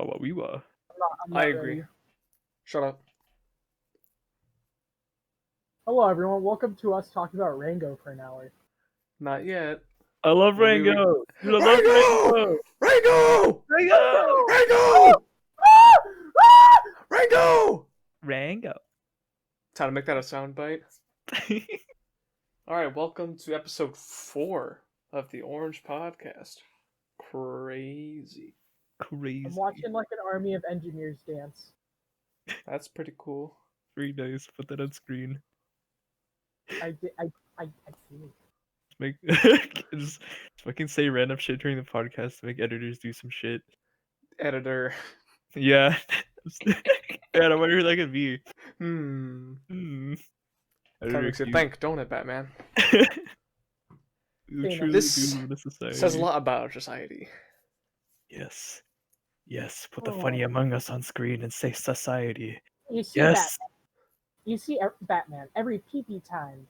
what we were. I'm not I ready. agree. Shut up. Hello, everyone. Welcome to us talking about Rango for an hour. Not yet. I love Well, Rango. Dude, I love Rango. Rango! Rango. Rango! Rango! Rango. Time to make that a soundbite. Alright, welcome to episode 4 of the Orange Podcast. Crazy. Crazy. I'm watching like an army of engineers dance. That's pretty cool. Very nice. Put that on screen. I see it. Make just fucking say random shit during the podcast to make editors do some shit. Editor. Yeah. Man, I wonder who that could be. Kind Editor of makes you cute. think, don't it, Batman? We Hey, truly this do live in a society. Says a lot about our society. Yes. Yes. Put the Oh. funny Among Us on screen and say society. You see Yes. Batman. You see Batman. Every pee-pee time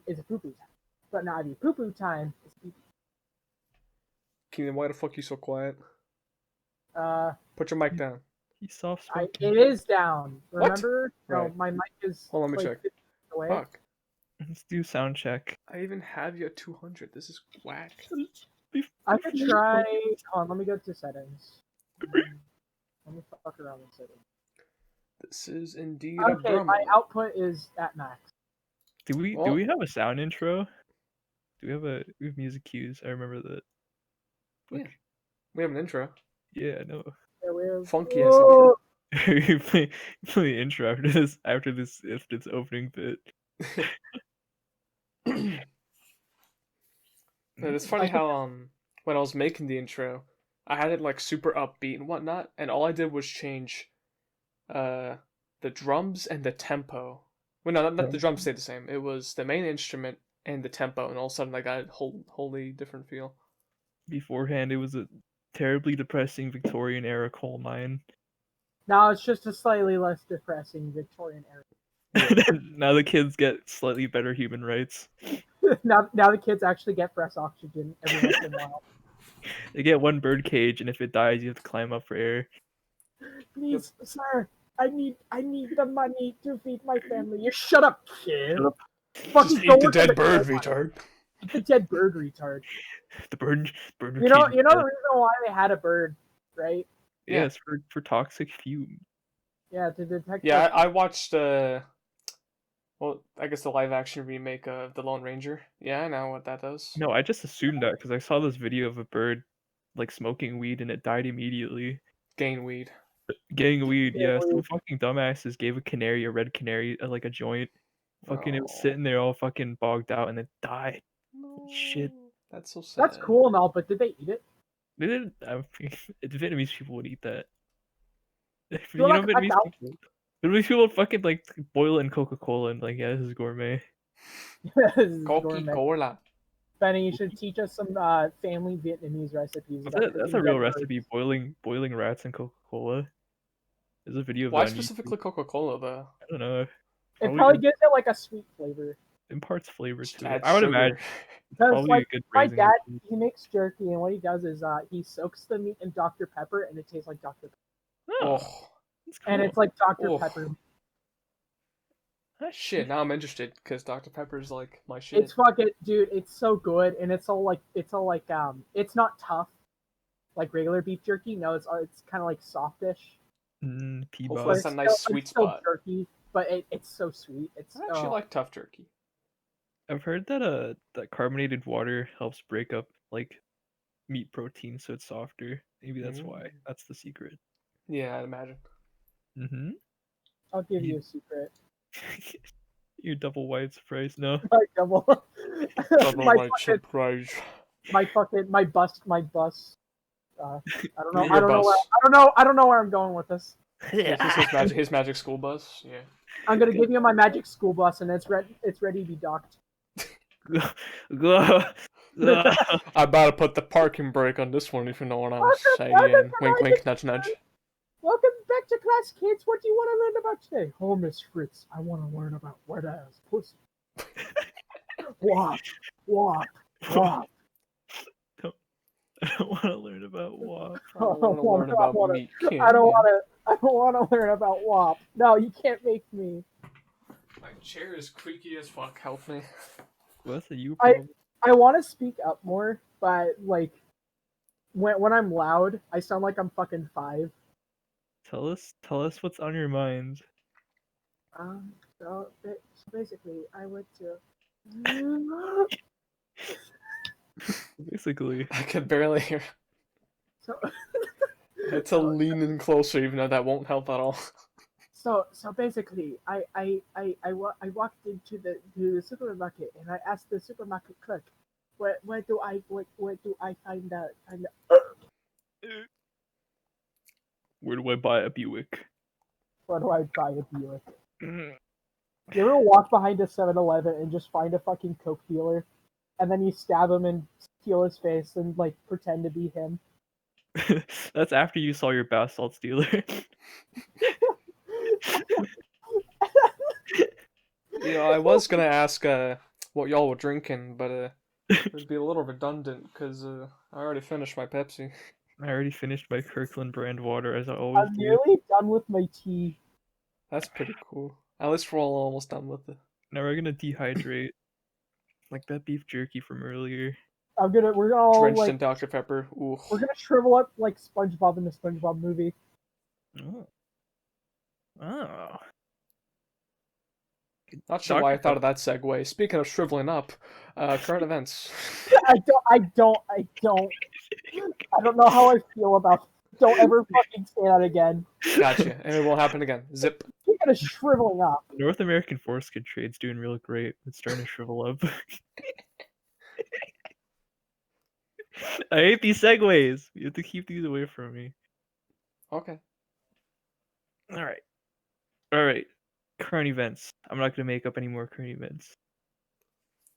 is a poo-poo time. But not every poo-poo time is pee-pee. Keenan, why the fuck you so quiet? Uh, Put your mic down. He's soft it spoken. is down. What? Remember? No, Right. my mic is Hold on, let me like check. 50 feet away. Fuck. Let's do sound check. I even have you at 200. This is whack. I could try. Hold on, let me go to settings. Let me fuck around with settings. This is indeed a Okay, Brummo. my output is at max. Do we have a sound intro? We have music cues. I remember that. Yeah. We have an intro. Yeah, I know. Yeah, we have... Funky ass intro. You play the intro after this opening bit. It's funny how when I was making the intro, I had it like super upbeat and whatnot, and all I did was change the drums and the tempo. Well, no, not the drums stayed the same. It was the main instrument and the tempo, and all of a sudden I got a wholly different feel. Beforehand, it was a terribly depressing Victorian era coal mine. Now it's just a slightly less depressing Victorian era. Now the kids get slightly better human rights. now the kids actually get fresh oxygen every once in a while. They get one bird cage, and if it dies, you have to climb up for air. Please, sir, I need the money to feed my family. You shut up, kid. Shut up. Fucking Just go eat the work at dead bird, coal mine. retard. Eat the dead bird, retard. The bird You know cage. the reason why they had a bird, right? Yeah, it's for toxic fume. Yeah, to detect. Yeah, I watched well, I guess the live action remake of The Lone Ranger. Yeah, I know what that does. No, I just assumed that because I saw this video of a bird like smoking weed and it died immediately. Gain weed. Getting weed, Yeah, yeah. Some weed. fucking dumbasses gave a red canary, like a joint. Fucking, it was Oh. sitting there all fucking bogged out and it died. Shit. That's so sad. That's cool and all, but did they eat it? They didn't. The Vietnamese people would eat that. You're like, Vietnamese people would fucking like boil it in Coca-Cola and like, yeah, this is gourmet. This is gourmet. Coca-Cola. Benny, you should teach us some family Vietnamese recipes. That's a real recipe. Boiling rats in Coca-Cola. There's a video of Why that on specifically YouTube. Coca-Cola though? I don't know. It probably gives it like a sweet flavor. Imparts flavor Just to it. add I would sugar. imagine. Because Probably like a good my raising dad, machine. he makes jerky, and what he does is he soaks the meat in Dr. Pepper, and it tastes like Dr. Pepper. Oh, Oh, that's cool. And it's like Dr. Oh. Pepper. shit! Now I'm interested because Dr. Pepper's like my shit. It's fucking, dude. It's so good, and it's all like it's not tough, like regular beef jerky. No, it's kind of like softish. Hopefully P-Boss. it's a nice sweet it's still spot. jerky, but it's so sweet. It's I actually like tough jerky. I've heard that that carbonated water helps break up like meat protein so it's softer. Maybe that's why. That's the secret. Yeah, I'd imagine. Mm-hmm. I'll give you a secret. Your double white surprise, no. My double. surprise. My bus. I don't know. Your I don't know. bus. I don't know where I'm going with this. His magic school bus. Yeah. I'm gonna give you my magic school bus, and it's ready to be docked. I about to put the parking brake on this one, if you know what I'm saying. Wink, wink, nudge, nudge. Welcome back to class, kids. What do you want to learn about today? Oh, Miss Fritz, I want to learn about wet ass pussy. What? I don't want to learn about WAP. I don't want to learn about meat I candy. don't want to learn about WAP. No, you can't make me. My chair is creaky as fuck. Help me. What's a you I- problem? I want to speak up more, but like when I'm loud, I sound like I'm fucking 5. Tell us what's on your mind. So basically, I went to. Basically, I can barely hear. So I had to lean in closer, even though that won't help at all. So basically, I walked into the supermarket and I asked the supermarket clerk, where do I find the where do I buy a Buick? where do I buy a Buick? You ever walk behind a 7-Eleven and just find a fucking Coke dealer, and then you stab him and steal his face and like pretend to be him? That's after you saw your bath salts dealer. I was gonna ask what y'all were drinking, but it'd be a little redundant because I already finished my Pepsi. I already finished my Kirkland brand water, as I always I'm do. nearly done with my tea. That's pretty cool. At least we're all almost done with it. Now we're gonna dehydrate, like that beef jerky from earlier. We're gonna all Drenched like in Dr. Pepper. Ooh. we're gonna shrivel up like SpongeBob in the SpongeBob movie. Oh. Oh. Not sure why I Dr. thought of that segue. Speaking of shriveling up, current events. I don't know how I feel about. Don't ever fucking say that again. Gotcha. And it won't happen again. Zip. Speaking of shriveling up, North American foreskin trade's doing real great. It's starting to shrivel up. I hate these segues. You have to keep these away from me. Okay. Alright. Current events. I'm not gonna make up any more current events.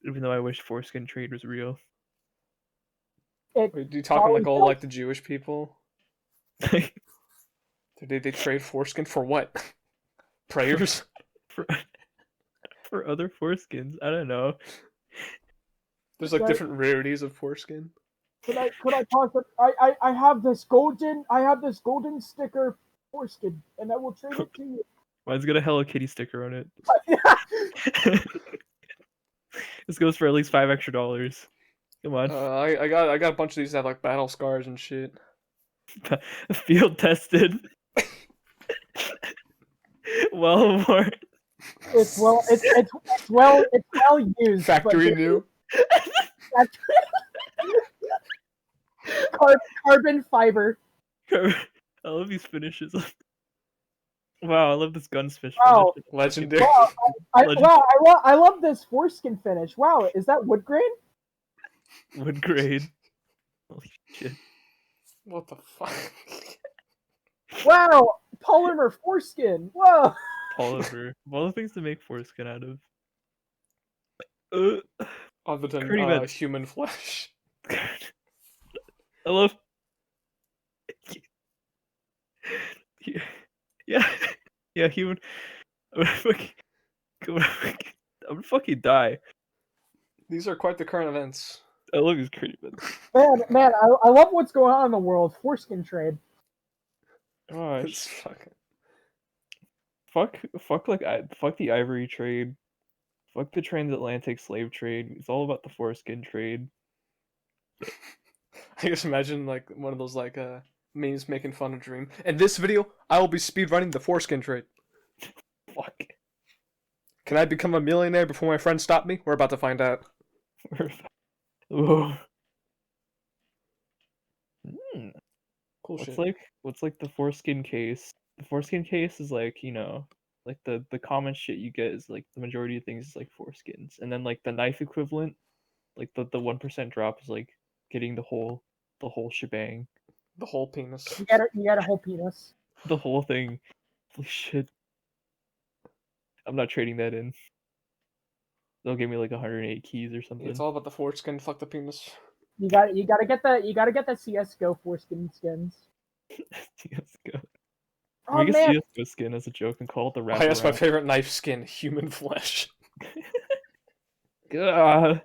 Even though I wish foreskin trade was real. it Wait, you talking like all like the Jewish people? Did they trade foreskin for what? Prayers? for other foreskins. I don't know. There's like different rarities of foreskin. could I talk? I have this golden sticker foreskin, and I will trade it to you. Mine's got a Hello Kitty sticker on it. This goes for at least $5 extra. Come on. I got a bunch of these that have like battle scars and shit. Field tested. Well worn. It's well used. Factory but new. Carbon fiber. I love these finishes. Wow, I love this gunsmith. Wow. finish. Legendary. Wow, Legend- I love this foreskin finish. Wow, is that wood grain? Wood grade. Holy shit. What the fuck? Wow, polymer foreskin. Whoa. Polymer. Of all the things to make foreskin out of. Other than Current events. human flesh. I love. Yeah, human. I'm gonna fucking die. These are quite the current events. I love these current events. Man, I love what's going on in the world. Foreskin trade. Gosh. It's fucking. Fuck the ivory trade. Fuck the transatlantic slave trade. It's all about the foreskin trade. I just imagine like one of those like memes making fun of Dream. In this video, I will be speedrunning the foreskin trade. Fuck. Can I become a millionaire before my friends stop me? We're about to find out. Ooh. Cool shit. What's like the foreskin case? The foreskin case is like, like the common shit you get is like the majority of things is like foreskins. And then like the knife equivalent, like the 1% drop is like getting the whole shebang. The whole penis. You got a whole penis. The whole thing. Holy shit. I'm not trading that in. They'll give me like 108 keys or something. It's all about the foreskin. Fuck the penis. You gotta get the CS:GO foreskin skins. CS:GO. Oh Make man, a CS:GO skin as a joke and call it the Oh, wrap. that's my favorite knife skin. Human flesh. God.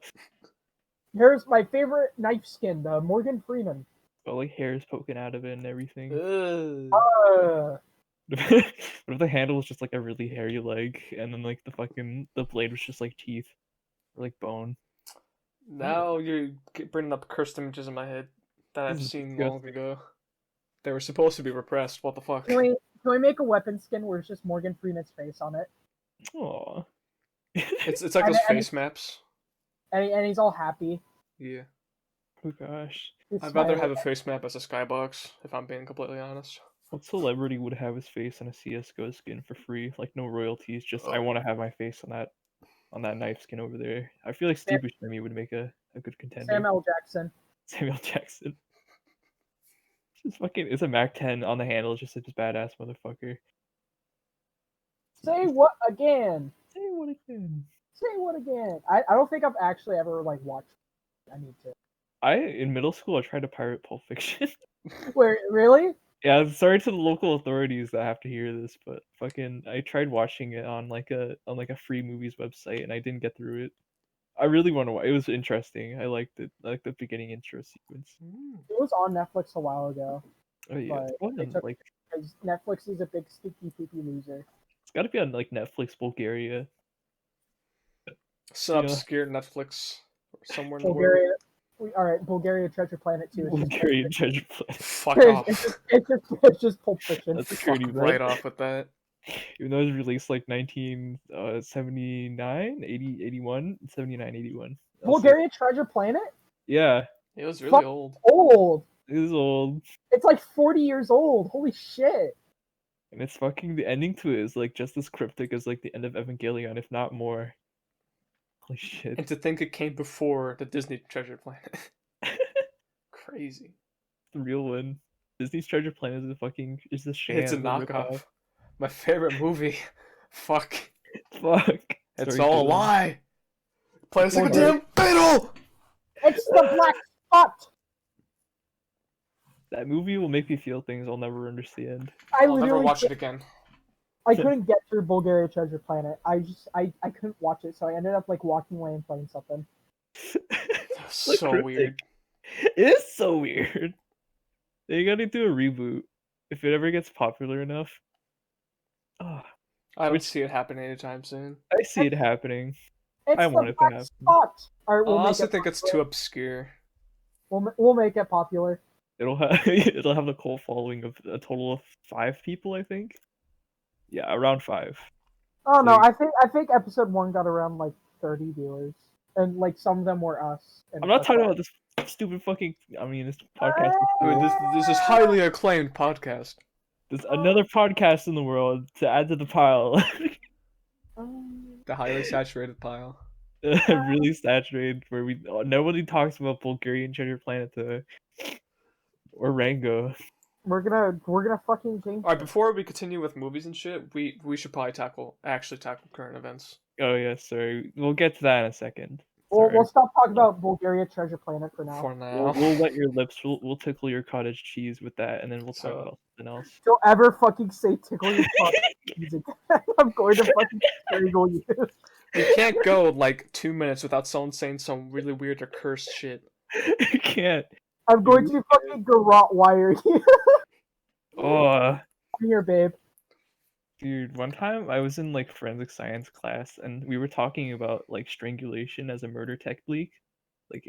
here's my favorite knife skin, the Morgan Freeman. got like hairs poking out of it and everything. Ugh. What if the handle was just like a really hairy leg, and then like the blade was just like teeth, or like bone? Now you're bringing up cursed images in my head that I've This is seen long disgusting. ago. They were supposed to be repressed. What the fuck? Can we make a weapon skin where it's just Morgan Freeman's face on it? Aw. It's like And- those and- face maps. And he's all happy. Yeah. Oh gosh. He's I'd rather have smiling. a face map as a skybox, if I'm being completely honest. What celebrity would have his face on a CS:GO skin for free? Like no royalties, just I want to have my face on that knife skin over there. I feel like Steve Buscemi would make a good contender. Samuel Jackson. Samuel Jackson. Just fucking, it's a Mac 10 on the handle, just a badass motherfucker. Say what again? Say what again? Say what again? I don't think I've actually ever like watched. I need to. In middle school I tried to pirate Pulp Fiction. Wait, really? Yeah, I'm sorry to the local authorities that have to hear this, but fucking I tried watching it on like a free movies website and I didn't get through it. I really want to watch. It was interesting. I liked it. I liked the beginning intro sequence. It was on Netflix a while ago. Oh yeah, But it wasn't, took- like Because Netflix is a big sticky poopy loser. it's got to be on like Netflix Bulgaria. Some Yeah. obscure Netflix or somewhere in the world. Bulgaria. Alright, Bulgaria Treasure Planet 2. Bulgarian treasure planet. Fuck off. It's just Pulp Fiction. That's Fuck pretty right bad. off with that. Even though it was released like 1979, 80, 81, 79, 81. Bulgaria Treasure Planet? Yeah, It was really Fuck. old. Old. it is old. It's like 40 years old. Holy shit. And it's fucking, the ending to it is like just as cryptic as like the end of Evangelion, if not more. Holy shit. And to think it came before the Disney Treasure Planet. Crazy. The real one. Disney's Treasure Planet is a sham. It's a a knockoff. ripoff. My favorite movie. Fuck. Fuck. It's Sorry, all a Dylan. lie. Play us like a Bulgaria- damn beetle! It's the black spot. That movie will make me feel things I'll never understand. I I'll never literally watch it again. I couldn't get through Bulgaria Treasure Planet. I couldn't watch it, so I ended up like walking away and playing something. That's Like so cryptic. weird. It is so weird. They gotta do a reboot if it ever gets popular enough. Oh, I don't Which- see it happening anytime soon. I see it happening. It's I the want it to black happen. spot. All right, I we'll make also it. think it's too obscure. We'll make it popular. It'll have it'll have a cult following of a total of 5 people, I think. Yeah, around 5. Oh no, Like- I think episode 1 got around like 30 viewers, and like some of them were us. And I'm not stuff talking like about this stupid fucking. I mean, this podcast. I mean, this is highly acclaimed podcast. There's another podcast in the world to add to the pile. that. The highly saturated pile. Really saturated, where nobody talks about Bulgarian Treasure Planet or Rango. We're gonna fucking change. Alright, before we continue with movies and shit, we should probably actually tackle current events. Oh yeah, sorry. We'll get to that in a second. We'll Sorry. stop talking about Bulgaria Treasure Planet for now. For now. We'll wet your lips. We'll tickle your cottage cheese with that, and then we'll talk So- about something else. Don't ever fucking say tickle your butt. I'm going to fucking strangle you. You can't go like 2 minutes without someone saying some really weird or cursed shit. I can't. I'm going to fucking garrote wire you. Oh, Come here, babe. dude. One time I was in like forensic science class, and we were talking about like strangulation as a murder technique. Like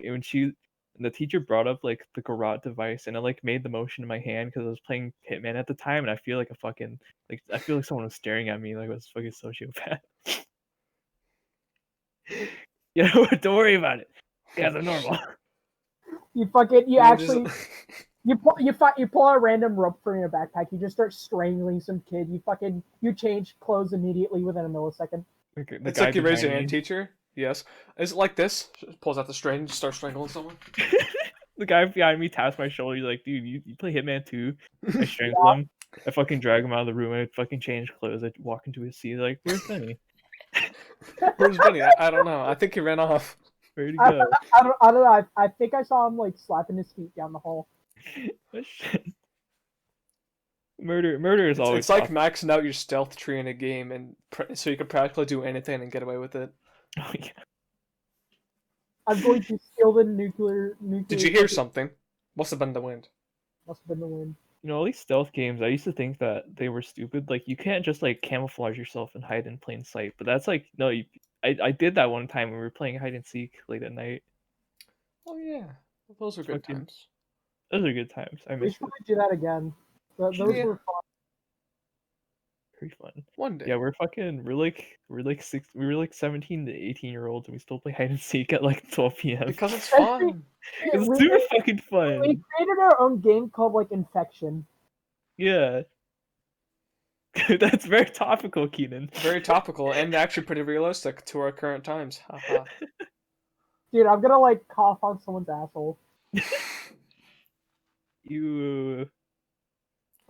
the teacher brought up like the garrote device, and I like made the motion in my hand because I was playing Hitman at the time, and I feel like I feel like someone was staring at me like I was a fucking sociopath. Yeah, don't worry about it. Yeah, they're normal. You actually you pull out a random rope from your backpack. You just start strangling some kid. You change clothes immediately within a millisecond. Okay, It's like you raise your hand, teacher. Yes. Is it like this? Pulls out the string, just starts strangling someone. The guy behind me taps my shoulder. He's like, "Dude, you play Hitman too?" I strangle him. I fucking drag him out of the room. I fucking change clothes. I walk into his seat. Like, where's Benny? Where's Benny? I don't know. I think he ran off. Where'd he I go? don't know. I think I saw him like slapping his feet down the hall. Oh, shit. Murder is always. It's like maxing out your stealth tree in a game, and so you can practically do anything and get away with it. Oh, yeah. I'm going to steal the nuclear. Did you hear something? Must have been the wind. Must have been the wind. You know, all these stealth games, I used to think that they were stupid. Like, you can't just like camouflage yourself and hide in plain sight. But that's like, no, I did that one time when we were playing hide and seek late at night. Oh yeah, those are good Fucking- times. Those are good times. I We miss should it. probably do that again. Those Yeah. were fun. Pretty fun. One day. Yeah, we're like 17 to 18-year-olds, and we still play hide and seek at like 12 p.m. Because it's Especially- fun. It's We- super fucking We fun. created our own game called like Infection. Yeah. That's very topical, Keenan. Very topical and actually pretty realistic to our current times. Haha. Dude, I'm gonna like cough on someone's asshole. You.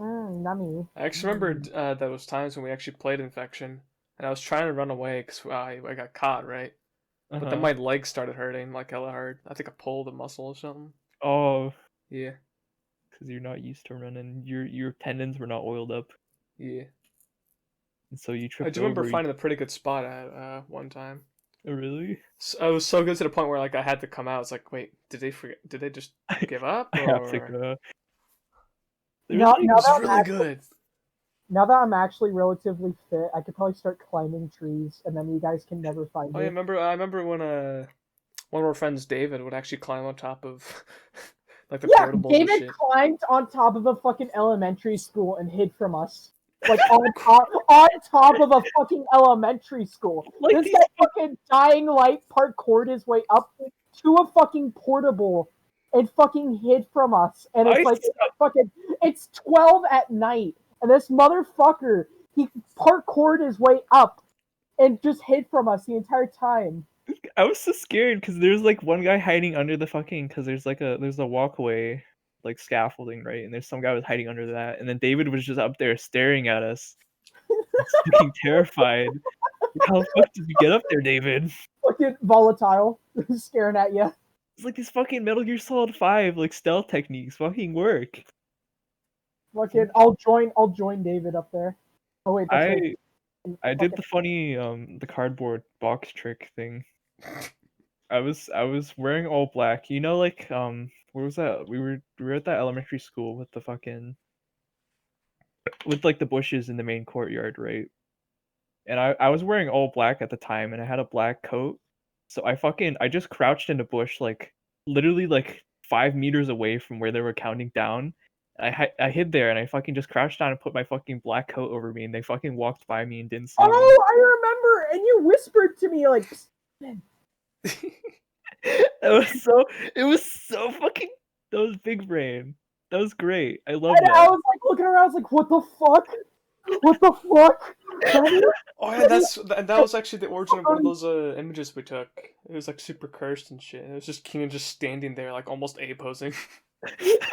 Nummy. I actually remembered those times when we actually played Infection, and I was trying to run away because I got caught, right? But then Uh-huh. my legs started hurting like hella hard. I think I pulled a muscle or something. Oh, Yeah, because you're not used to running. Your tendons were not oiled up, yeah. and so you I tripped do remember over. finding a pretty good spot at one time. Oh, really? I was so good to the point where like I had to come out. It's like, wait, did they forget? Did they just give up? I have to Or... go. Now, It now, was that I'm really actually, good. now that I'm actually relatively fit, I could probably start climbing trees, and then you guys can never find Oh me. yeah, I remember when one of our friends, David, would actually climb on top of like the Yeah, portables and David shit. climbed on top of a fucking elementary school and hid from us. Like on top of a fucking elementary school. Like This these guy fucking dying light parkoured his way up to a fucking portable and fucking hid from us. And it's I like saw- it's 12 at night, and this motherfucker, he parkoured his way up and just hid from us the entire time. I was so scared because there's like one guy hiding under the fucking because there's a walkway like scaffolding, right? And there's some guy was hiding under that, and then David was just up there staring at us, fucking terrified. How the fuck did you get up there, David? Fucking volatile, staring at you. It's like these fucking Metal Gear Solid 5 like stealth techniques fucking work. Fucking, I'll join David up there. Oh wait, that's right. I did the funny the cardboard box trick thing. I was wearing all black. You know, like where was that? We were at that elementary school with the fucking with like the bushes in the main courtyard, right? And I was wearing all black at the time, and I had a black coat. So I just crouched in a bush like literally like 5 meters away from where they were counting down. I hid there, and I fucking just crouched down and put my fucking black coat over me, and they fucking walked by me and didn't see me. Oh, I remember, and you whispered to me like, It was so fucking. That was big brain. That was great. I love and that. I was like looking around, I was like, what the fuck? What the fuck? Oh yeah, that was actually the origin of one of those images we took. It was like super cursed and shit. It was just Keenan just standing there like almost A posing.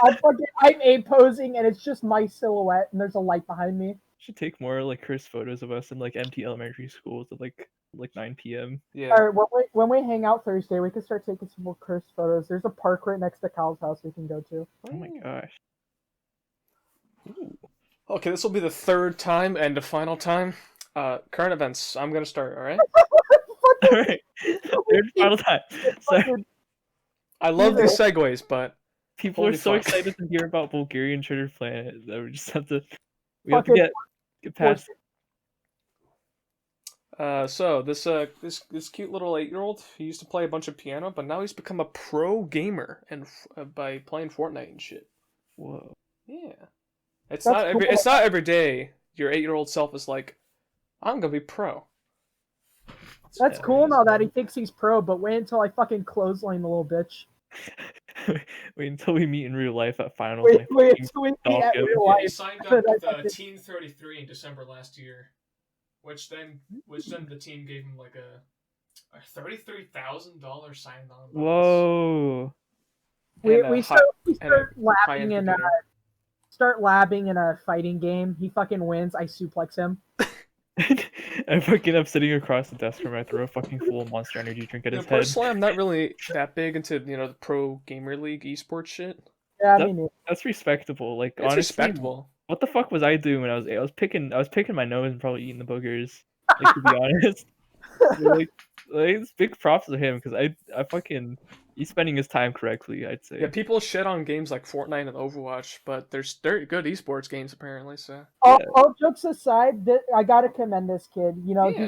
I'm A posing, and it's just my silhouette, and there's a light behind me. Should take more like cursed photos of us in like empty elementary schools at like 9 p.m. Yeah. All right, when we hang out Thursday, we can start taking some more cursed photos. There's a park right next to Kyle's house we can go to. Oh my gosh. Ooh. Okay, this will be the third time and the final time. Current events. I'm gonna start. All right. All right. Third final time. So I love these segues, but people Holy are so fuck. excited to hear about Bulgarian Treasure Planet that we just have to get past. So this cute little 8-year-old, he used to play a bunch of piano, but now he's become a pro gamer and by playing Fortnite and shit. Whoa. Yeah. It's That's cool. it's not every day your 8-year-old self is like, I'm gonna be pro. That's Yeah, cool now that he thinks he's pro, but wait until I fucking clothesline the little bitch. Wait until we meet in real life at finals. Wait fucking until we stalk meet at him. real Yeah, he life. signed But up I with fucking- Team 33 in December last year, which then the team gave him like a $33,000 sign-on bonus. Whoa. We And a start and a labbing in computer. start labbing in a fighting game. He fucking wins. I suplex him. I'm sitting across the desk from him. I throw a fucking full Monster Energy drink at his head. Personally, I'm not really that big into the pro gamer league esports shit. Yeah, That- me neither. That's respectable. Like It's honestly, respectable. what the fuck was I doing when I was picking my nose and probably eating the boogers. Like, to be honest, like it's big props to him because I fucking He's spending his time correctly, I'd say. Yeah, people shit on games like Fortnite and Overwatch, but they're good esports games apparently. So All jokes aside, I gotta commend this kid. You know, Yeah.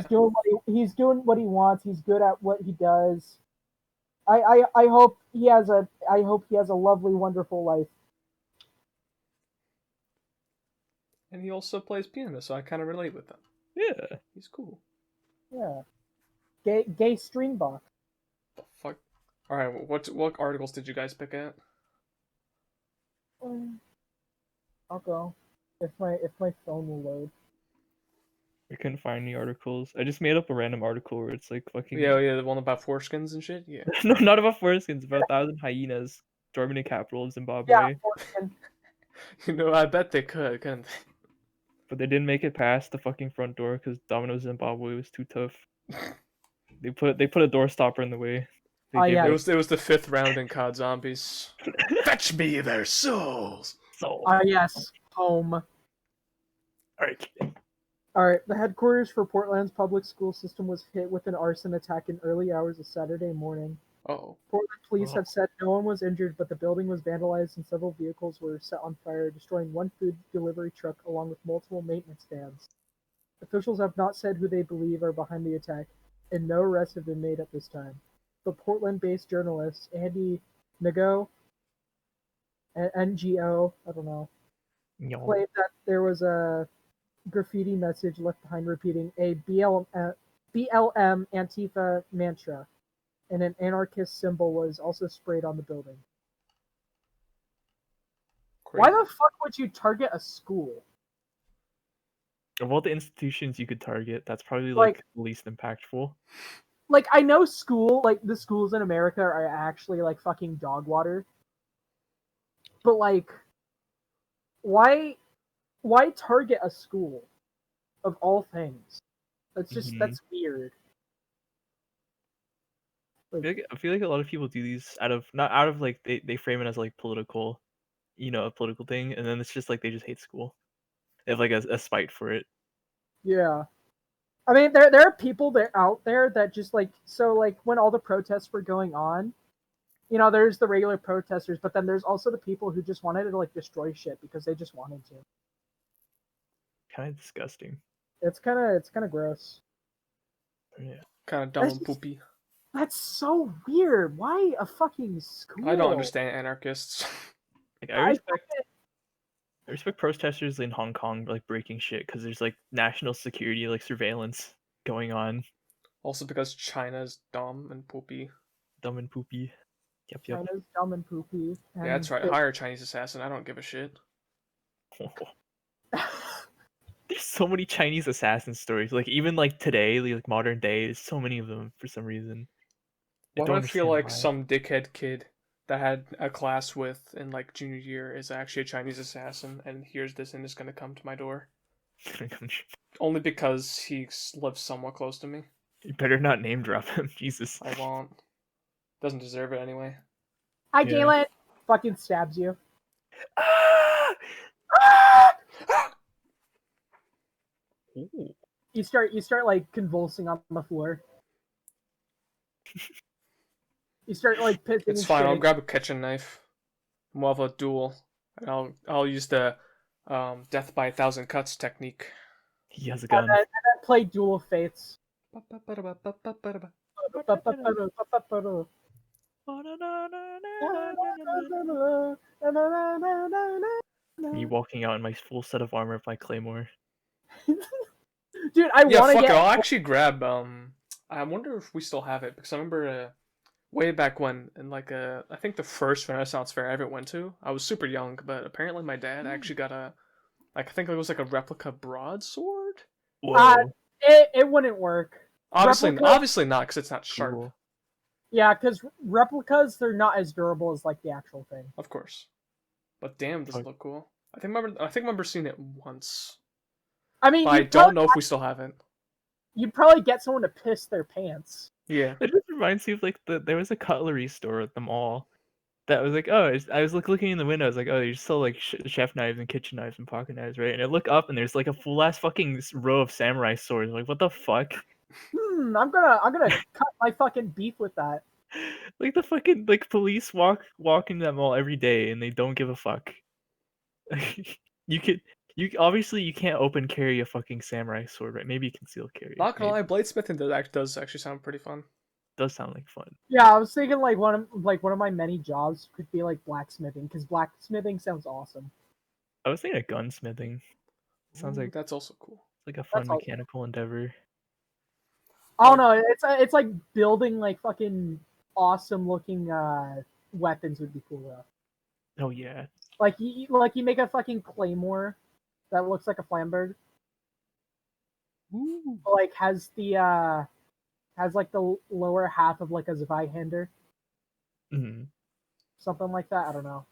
he's doing what he wants. He's good at what he does. I hope he has a lovely, wonderful life. and he also plays piano, so I kind of relate with him. Yeah. He's cool. Yeah. Gay streambox. The fuck. All right, what articles did you guys pick at? I'll go if my phone will load. I couldn't find any articles. I just made up a random article where it's like fucking. Yeah, the one about foreskins and shit. Yeah. No, not about foreskins. About 1,000 hyenas storming the capital of Zimbabwe. Yeah, Foreskin. You know, I bet they could, couldn't they? But they didn't make it past the fucking front door because Domino's Zimbabwe was too tough. They put a door stopper in the way. Yeah. It was the 5th round in COD Zombies. Fetch me their souls. So. Yes, home. Alright. Alright, the headquarters for Portland's public school system was hit with an arson attack in early hours of Saturday morning. Oh. Portland police have said no one was injured, but the building was vandalized and several vehicles were set on fire, destroying one food delivery truck along with multiple maintenance vans. Officials have not said who they believe are behind the attack, and no arrests have been made at this time. The Portland-based journalist Andy Ngo, NGO, I don't know, claimed that there was a graffiti message left behind repeating a BLM Antifa mantra, and an anarchist symbol was also sprayed on the building. Crazy. Why the fuck would you target a school? Of all the institutions you could target, that's probably like least impactful. Like, I know the schools in America are actually like fucking dog water. But like, why target a school of all things? That's just that's weird. I feel like a lot of people do these not out of like they frame it as like political, a political thing, and then it's just like they just hate school. They have like a spite for it. Yeah. I mean, there are people out there that just like when all the protests were going on, there's the regular protesters, but then there's also the people who just wanted to like destroy shit because they just wanted to. Kind of disgusting. It's kind of gross. Yeah. Kind of dumb and poopy. That's so weird. Why a fucking school? I don't understand anarchists. Like, I respect protesters in Hong Kong like breaking shit because there's like national security like surveillance going on. Also because China's dumb and poopy. Dumb and poopy. Yep. China's dumb and poopy. Yeah, that's right. Hire a Chinese assassin. I don't give a shit. There's so many Chinese assassin stories. Like even like today, like modern day, there's so many of them for some reason. Why do I feel like some dickhead kid that had a class with in like junior year is actually a Chinese assassin and hears this and is gonna come to my door? Only because he lives somewhat close to me. You better not name drop him, Jesus. I won't. Doesn't deserve it anyway. Hi, Jalen. Fucking stabs you. Ooh. You start like convulsing on the floor. You start like pissing. It's fine. I'll grab a kitchen knife. We'll have a duel, and I'll use the death by 1,000 cuts technique. He has a gun. And then play Duel of Fates. Me walking out in my full set of armor of my claymore. Dude, I want to get. I'll actually grab. I wonder if we still have it because I remember way back when in like I think the first Renaissance fair I ever went to. I was super young, but apparently my dad actually got I think it was like a replica broadsword. Whoa. It wouldn't work. Obviously not because it's not sharp. Cool. Yeah, because replicas, they're not as durable as like the actual thing. Of course, but damn, does it look cool? I remember seeing it once. I mean, I don't know if we still have it. You'd probably get someone to piss their pants. Yeah. It just reminds me of like there was a cutlery store at the mall that was like, oh, I was like looking in the window. I was like, oh, you sell like chef knives and kitchen knives and pocket knives, right? And I look up and there's like a full ass fucking row of samurai swords. I'm like, what the fuck? I'm gonna cut my fucking beef with that. Like the fucking like police walking that mall every day and they don't give a fuck. You could you obviously you can't open carry a fucking samurai sword, right? Maybe conceal carry. Not gonna Maybe. lie, bladesmithing does actually sound pretty fun. Does sound like fun. Yeah, I was thinking like one of my many jobs could be like blacksmithing, because blacksmithing sounds awesome. I was thinking of gunsmithing. Sounds Ooh, like that's also cool. like a fun That's all. mechanical endeavor. I don't know. It's like building like fucking awesome looking weapons would be cool though. Oh yeah. Like you make a fucking claymore that looks like a flamberg, Ooh. but, like has like the lower half of like a Zweihander, Mm-hmm. something like that. I don't know.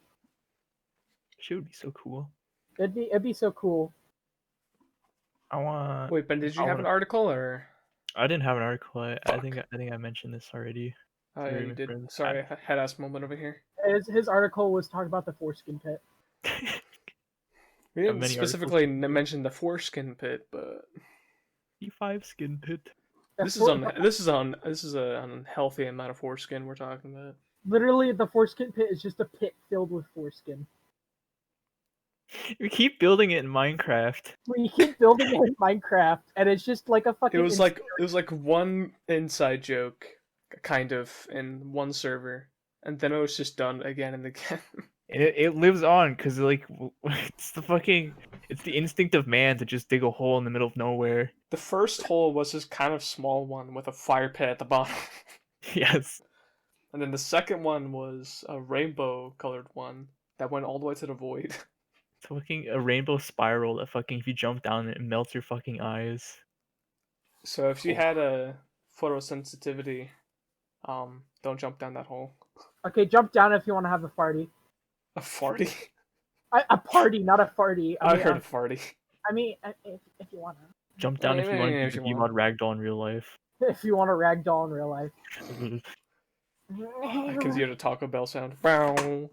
Shit would be so cool. It'd be so cool. I want. Wait, Ben, did you I have an wanna- article or? I didn't have an article. I Fuck. think I mentioned this already. Oh yeah, Sorry, you my did. friend. Sorry, head ass moment over here. His article was talking about the foreskin pit. We didn't many specifically articles. mention the foreskin pit, but E5 skin pit. this is an unhealthy amount of foreskin we're talking about. Literally, the foreskin pit is just a pit filled with foreskin. We keep building it in Minecraft. We keep building it in Minecraft, and it's just like a fucking. It was like one inside joke, kind of, in one server, and then it was just done again and again. It lives on because like it's the instinct of man to just dig a hole in the middle of nowhere. The first hole was this kind of small one with a fire pit at the bottom. Yes. And then the second one was a rainbow colored one that went all the way to the void. It's fucking a rainbow spiral that fucking if you jump down it melts your fucking eyes. So if you had a photosensitivity, don't jump down that hole. Okay, jump down if you want to have a party. A farty? A party, not a farty. I heard a farty. I mean, if you want to. Jump down if you want Yeah, to be mod ragdoll in real life. If you want to ragdoll in real life. I can hear the Taco Bell sound. Bow.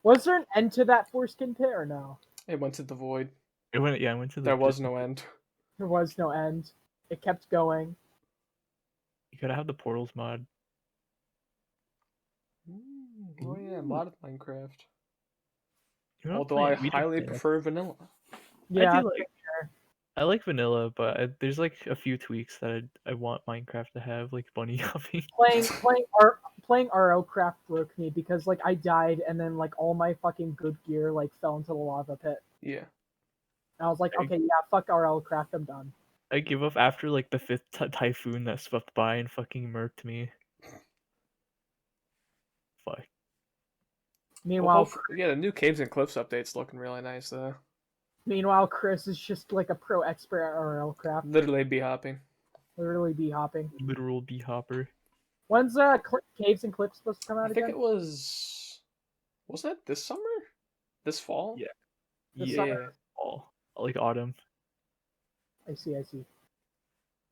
Was there an end to that foreskin pit or no? It went to the void. I went to the There was pit. no end. There was no end. It kept going. You gotta have the portals mod. Oh yeah, modded Minecraft. You're not Although playing- I we didn't highly play that. prefer vanilla. Yeah, I like vanilla, but there's like a few tweaks that I want Minecraft to have, like bunny hopping. playing RO craft broke me because like I died and then like all my fucking good gear like fell into the lava pit. Yeah. And I was like, okay, yeah, fuck RL craft, I'm done. I give up after like the 5th typhoon that swept by and fucking murked me. Fuck. Meanwhile, Yeah, the new Caves and Cliffs update's looking really nice though. Chris is just like a pro expert at RL craft, Literally bee hopping. literally bee hopping. Literal bee hopper. When's Caves and Clips supposed to come out I think again? it was that this summer? This fall? Yeah. This Yeah. summer. Fall. Like autumn. I see.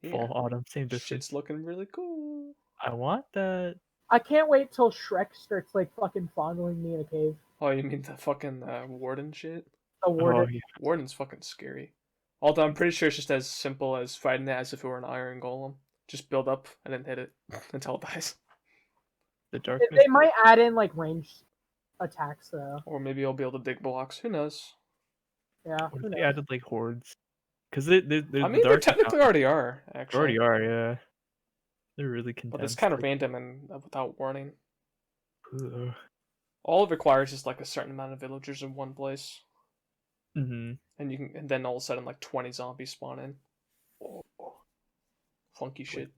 Yeah. Fall, autumn, same distance. Shit's looking really cool. I want that. I can't wait till Shrek starts like fucking fondling me in a cave. Oh, you mean the fucking warden shit? The warden. Oh yeah. Warden's fucking scary. Although I'm pretty sure it's just as simple as fighting it as if it were an iron golem. Just build up and then hit it until it dies. The darkness. They might add in like ranged attacks though. Or maybe you'll be able to dig blocks. Who knows? Yeah. What Who if they knows? added like hordes? Because they I mean, they technically already are, actually. already are, yeah. They're really condensed. But it's kind of random and without warning. Ugh. All it requires is like a certain amount of villagers in one place, Mhm. and then all of a sudden like 20 zombies spawn in. Funky shit.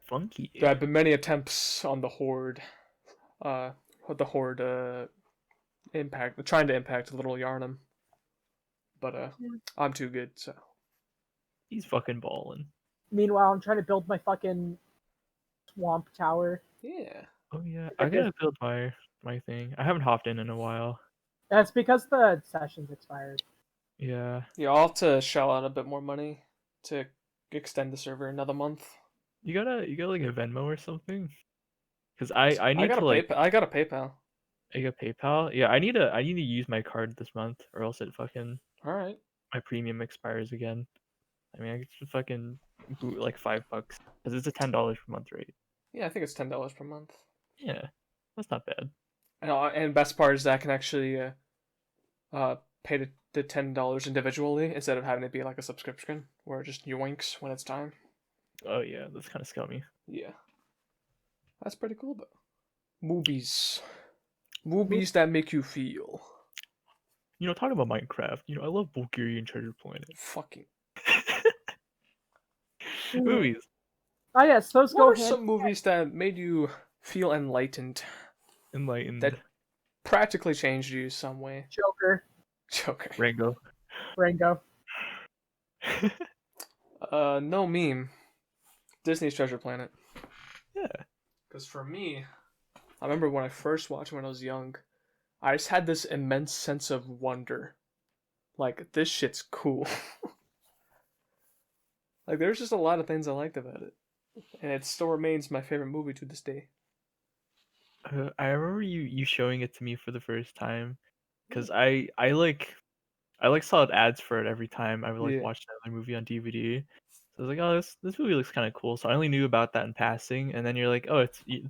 Funky. There have been many attempts on the horde, trying to impact Little Yarnum, but I'm too good, so. He's fucking balling. Meanwhile, I'm trying to build my fucking swamp tower. Yeah. Oh yeah, I gotta build my thing. I haven't hopped in a while. That's because the session's expired. Yeah. Yeah, I'll have to shell out a bit more money to extend the server another month. You got like a Venmo or something? Because I need to like I got a PayPal. I got PayPal. Yeah, I need to use my card this month or else it fucking All right. my premium expires again. I mean, I could just fucking like $5 because it's a $10 per month rate. Yeah, I think it's $10 per month. Yeah, that's not bad. And best part is that I can actually pay the $10 individually instead of having it be like a subscription where it just yoinks when it's time. Oh yeah, that's kind of scummy. Yeah, that's pretty cool though. Movies that make you feel. Talking about Minecraft. I love Bulgarian Treasure Planet. Fucking. Movies. Oh yes, those What go are hand. some movies that made you feel enlightened? Enlightened. That practically changed you some way. Joker, Joker. Rango. Rango. No meme. Disney's Treasure Planet. Yeah. Because for me, I remember when I first watched it when I was young, I just had this immense sense of wonder. Like, this shit's cool. Like, there's just a lot of things I liked about it. And it still remains my favorite movie to this day. I remember you showing it to me for the first time, because I saw ads for it every time I would Yeah. watch another movie on DVD. So I was like, oh, this movie looks kind of cool. So I only knew about that in passing, and then you're like, oh,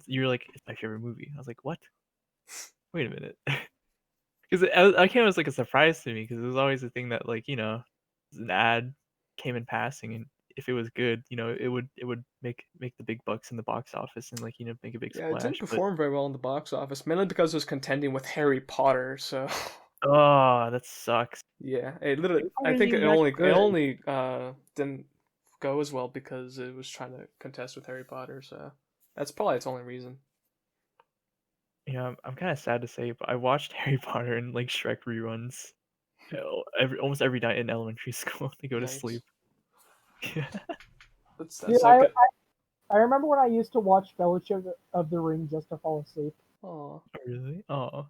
you're like, it's my favorite movie. I was like, what? Wait a minute, because I came as like a surprise to me, because it was always a thing that an ad came in passing, and if it was good, it would make the big bucks in the box office and make a big Yeah, it splash. didn't perform very well in the box office, mainly because it was contending with Harry Potter, so... Oh, that sucks. Yeah, it literally. Harry I think Potter's it not only good. didn't go as well because it was trying to contest with Harry Potter. So that's probably its only reason. Yeah, I'm kind of sad to say, but I watched Harry Potter and Shrek reruns almost every night in elementary school to go to Nice. sleep. Yeah. That's Dude, like I remember when I used to watch Fellowship of the Ring just to fall asleep. Aw. Oh, really? Oh,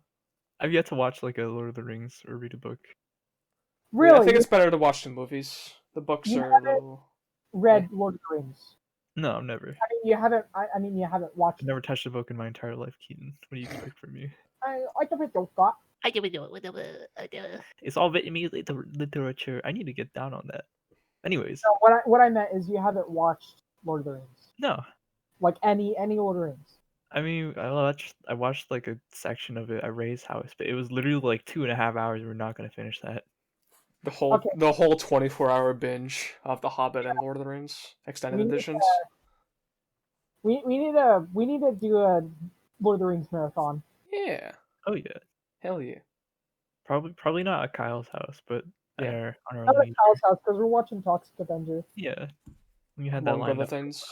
I've yet to watch a Lord of the Rings or read a book. Really? Yeah, I think it's better to watch the movies. The books You are a haven't little. read Lord of the Rings. No, I've never. I mean, you haven't. I mean, you haven't watched. I've never touched a book in my entire life, Keaton. What do you expect from me? I don't got. It's all Vietnamese literature. I need to get down on that. Anyways. No, what I meant is you haven't watched Lord of the Rings. No. Like any Lord of the Rings. I mean, I watched a section of it at Ray's house, but it was literally 2.5 hours. We're not gonna finish that. The whole 24-hour binge of The Hobbit and Lord of the Rings extended editions. We need to do a Lord of the Rings marathon. Yeah. Oh yeah. Hell yeah. Probably not at Kyle's house, but Yeah. on our Not own at Kyle's house because we're watching Toxic Avenger. Yeah. We had Among that lined other up. things.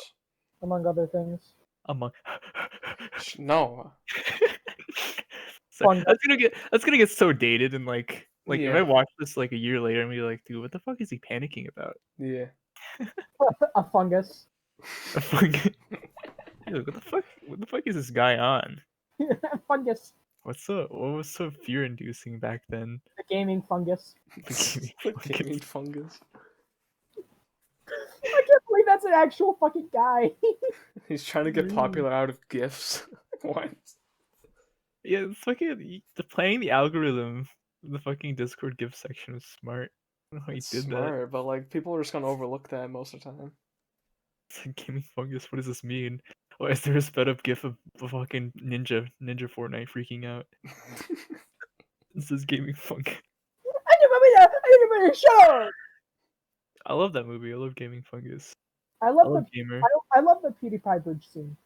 Among other things. Among. No. So, that's gonna get so dated and if Yeah. I watch this a year later and be like, dude, what the fuck is he panicking about? Yeah. A fungus. A fungus. Dude, what the fuck is this guy on? Fungus. What was so fear inducing back then? The gaming fungus. The gaming fungus. I can't believe that's an actual fucking guy. He's trying to get popular out of GIFs. What? Yeah, it's playing the algorithm in the fucking Discord gift section was smart. I don't know how he did Smart, but people are just gonna overlook that most of the time. that. It's gaming fungus. What does this mean? Oh, is there a sped up gif of a fucking ninja Fortnite freaking out? This is gaming fungus. Sure. I love that movie. I love gaming fungus. I love Gamer. I love the PewDiePie bridge scene.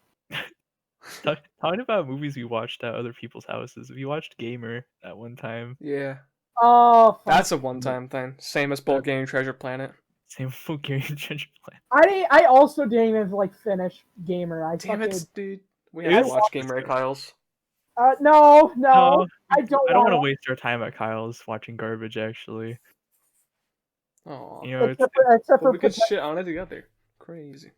Talking about movies we watched at other people's houses. We watched Gamer at one time. Yeah. Oh, fuck. That's a one-time thing. Same as Bulgarian Treasure Planet. Same with Bulgarian Treasure Planet. I also didn't even finish Gamer. Damn it, dude. We It have to was- watch Gamer at Kyle's. No, No, I don't want to wanna. waste our time at Kyle's watching garbage. Actually, Oh. Except for We could shit on it together. Crazy.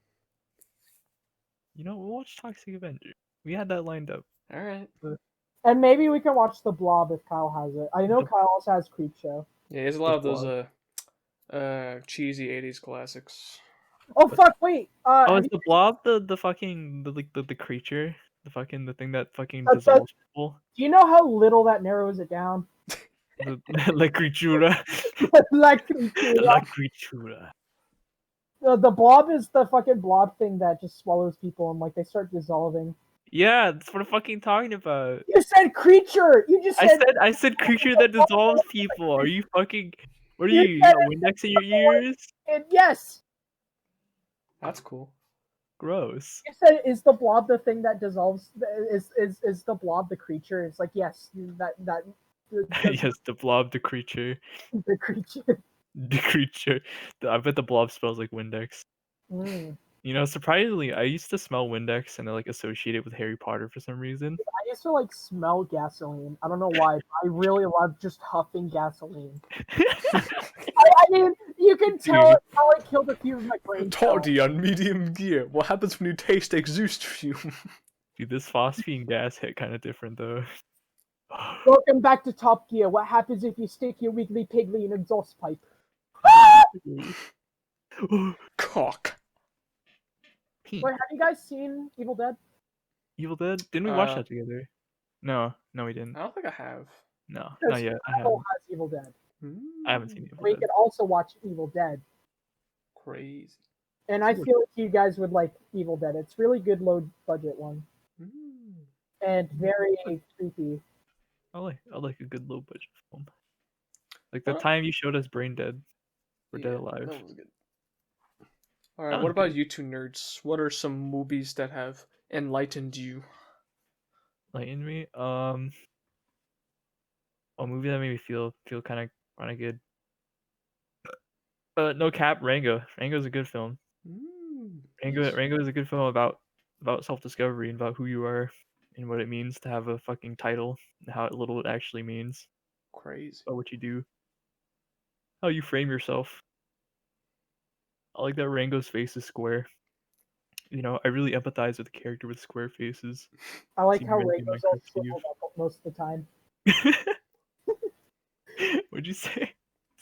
we'll watch Toxic Avenger. We had that lined up. Alright. and maybe we can watch The Blob if Kyle has it. I know Kyle also has Creepshow. Yeah, there's a lot of The those cheesy 80s classics. Oh fuck! Wait. Oh, is the blob the fucking the creature? The thing that fucking That's- dissolves people? Do you know how little that narrows it down? La creatura. Like La creatura. The blob is the fucking blob thing that just swallows people and like they start dissolving. Yeah, that's what I'm fucking talking about. You said creature. You just said. I said creature that dissolves people. Are you fucking? What are You you? You said got Windex in your ears? And yes, That's cool. Gross. you said is the blob the thing that dissolves? Is the blob the creature? It's like yes, that Yes, the blob, the creature, the creature. the creature. I bet the blob smells like Windex. Mm. You know, surprisingly, I used to smell Windex and I like associate it with Harry Potter for some reason. I used to like smell gasoline. I don't know why. But I really love just huffing gasoline. I mean, you can tell it probably killed a few of my brain cells. Toddy on medium gear. What happens when you taste exhaust fume? Dude, this phosphine gas hit kind of different though. Welcome back to Top Gear. What happens if you stick your wiggly piggly in an exhaust pipe? Cock. Wait, have you guys seen Evil Dead? Evil Dead? Didn't we watch that together? No, we didn't. I don't think I have. No, not yet. I haven't. Has Evil Dead. I haven't seen Evil We Dead. could also watch Evil Dead. Crazy. And I feel like you guys would like Evil Dead. It's really good low budget one. And very creepy. I like a good low budget film. Like the time you showed us Brain Dead or Dead Alive. That was good. Alright, what about you two nerds? What are some movies that have enlightened you? Enlightened me? A movie that made me feel kind of good. No cap, Rango. Rango's a good film. Rango is a good film about self-discovery and about who you are and what it means to have a fucking title and how little it actually means. Crazy. About what you do. How you frame yourself. I like that Rango's face is square. You know, I really empathize with the character with square faces. I like how Rango's all shriveled up most of the time. What'd you say?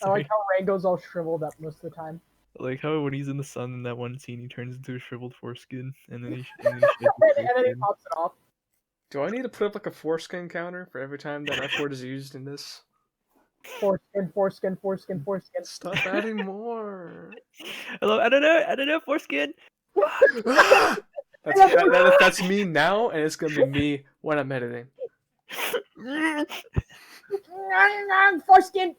I like how Rango's all shriveled up most of the time. Like how when he's in the sun in that one scene, he turns into a shriveled foreskin, and then he and then he pops it off. Do I need to put up like a foreskin counter for every time that F word is used in this? Foreskin. Stop adding more. Hello, I don't know, foreskin. That's me now, and it's gonna be me when I'm editing. Foreskin.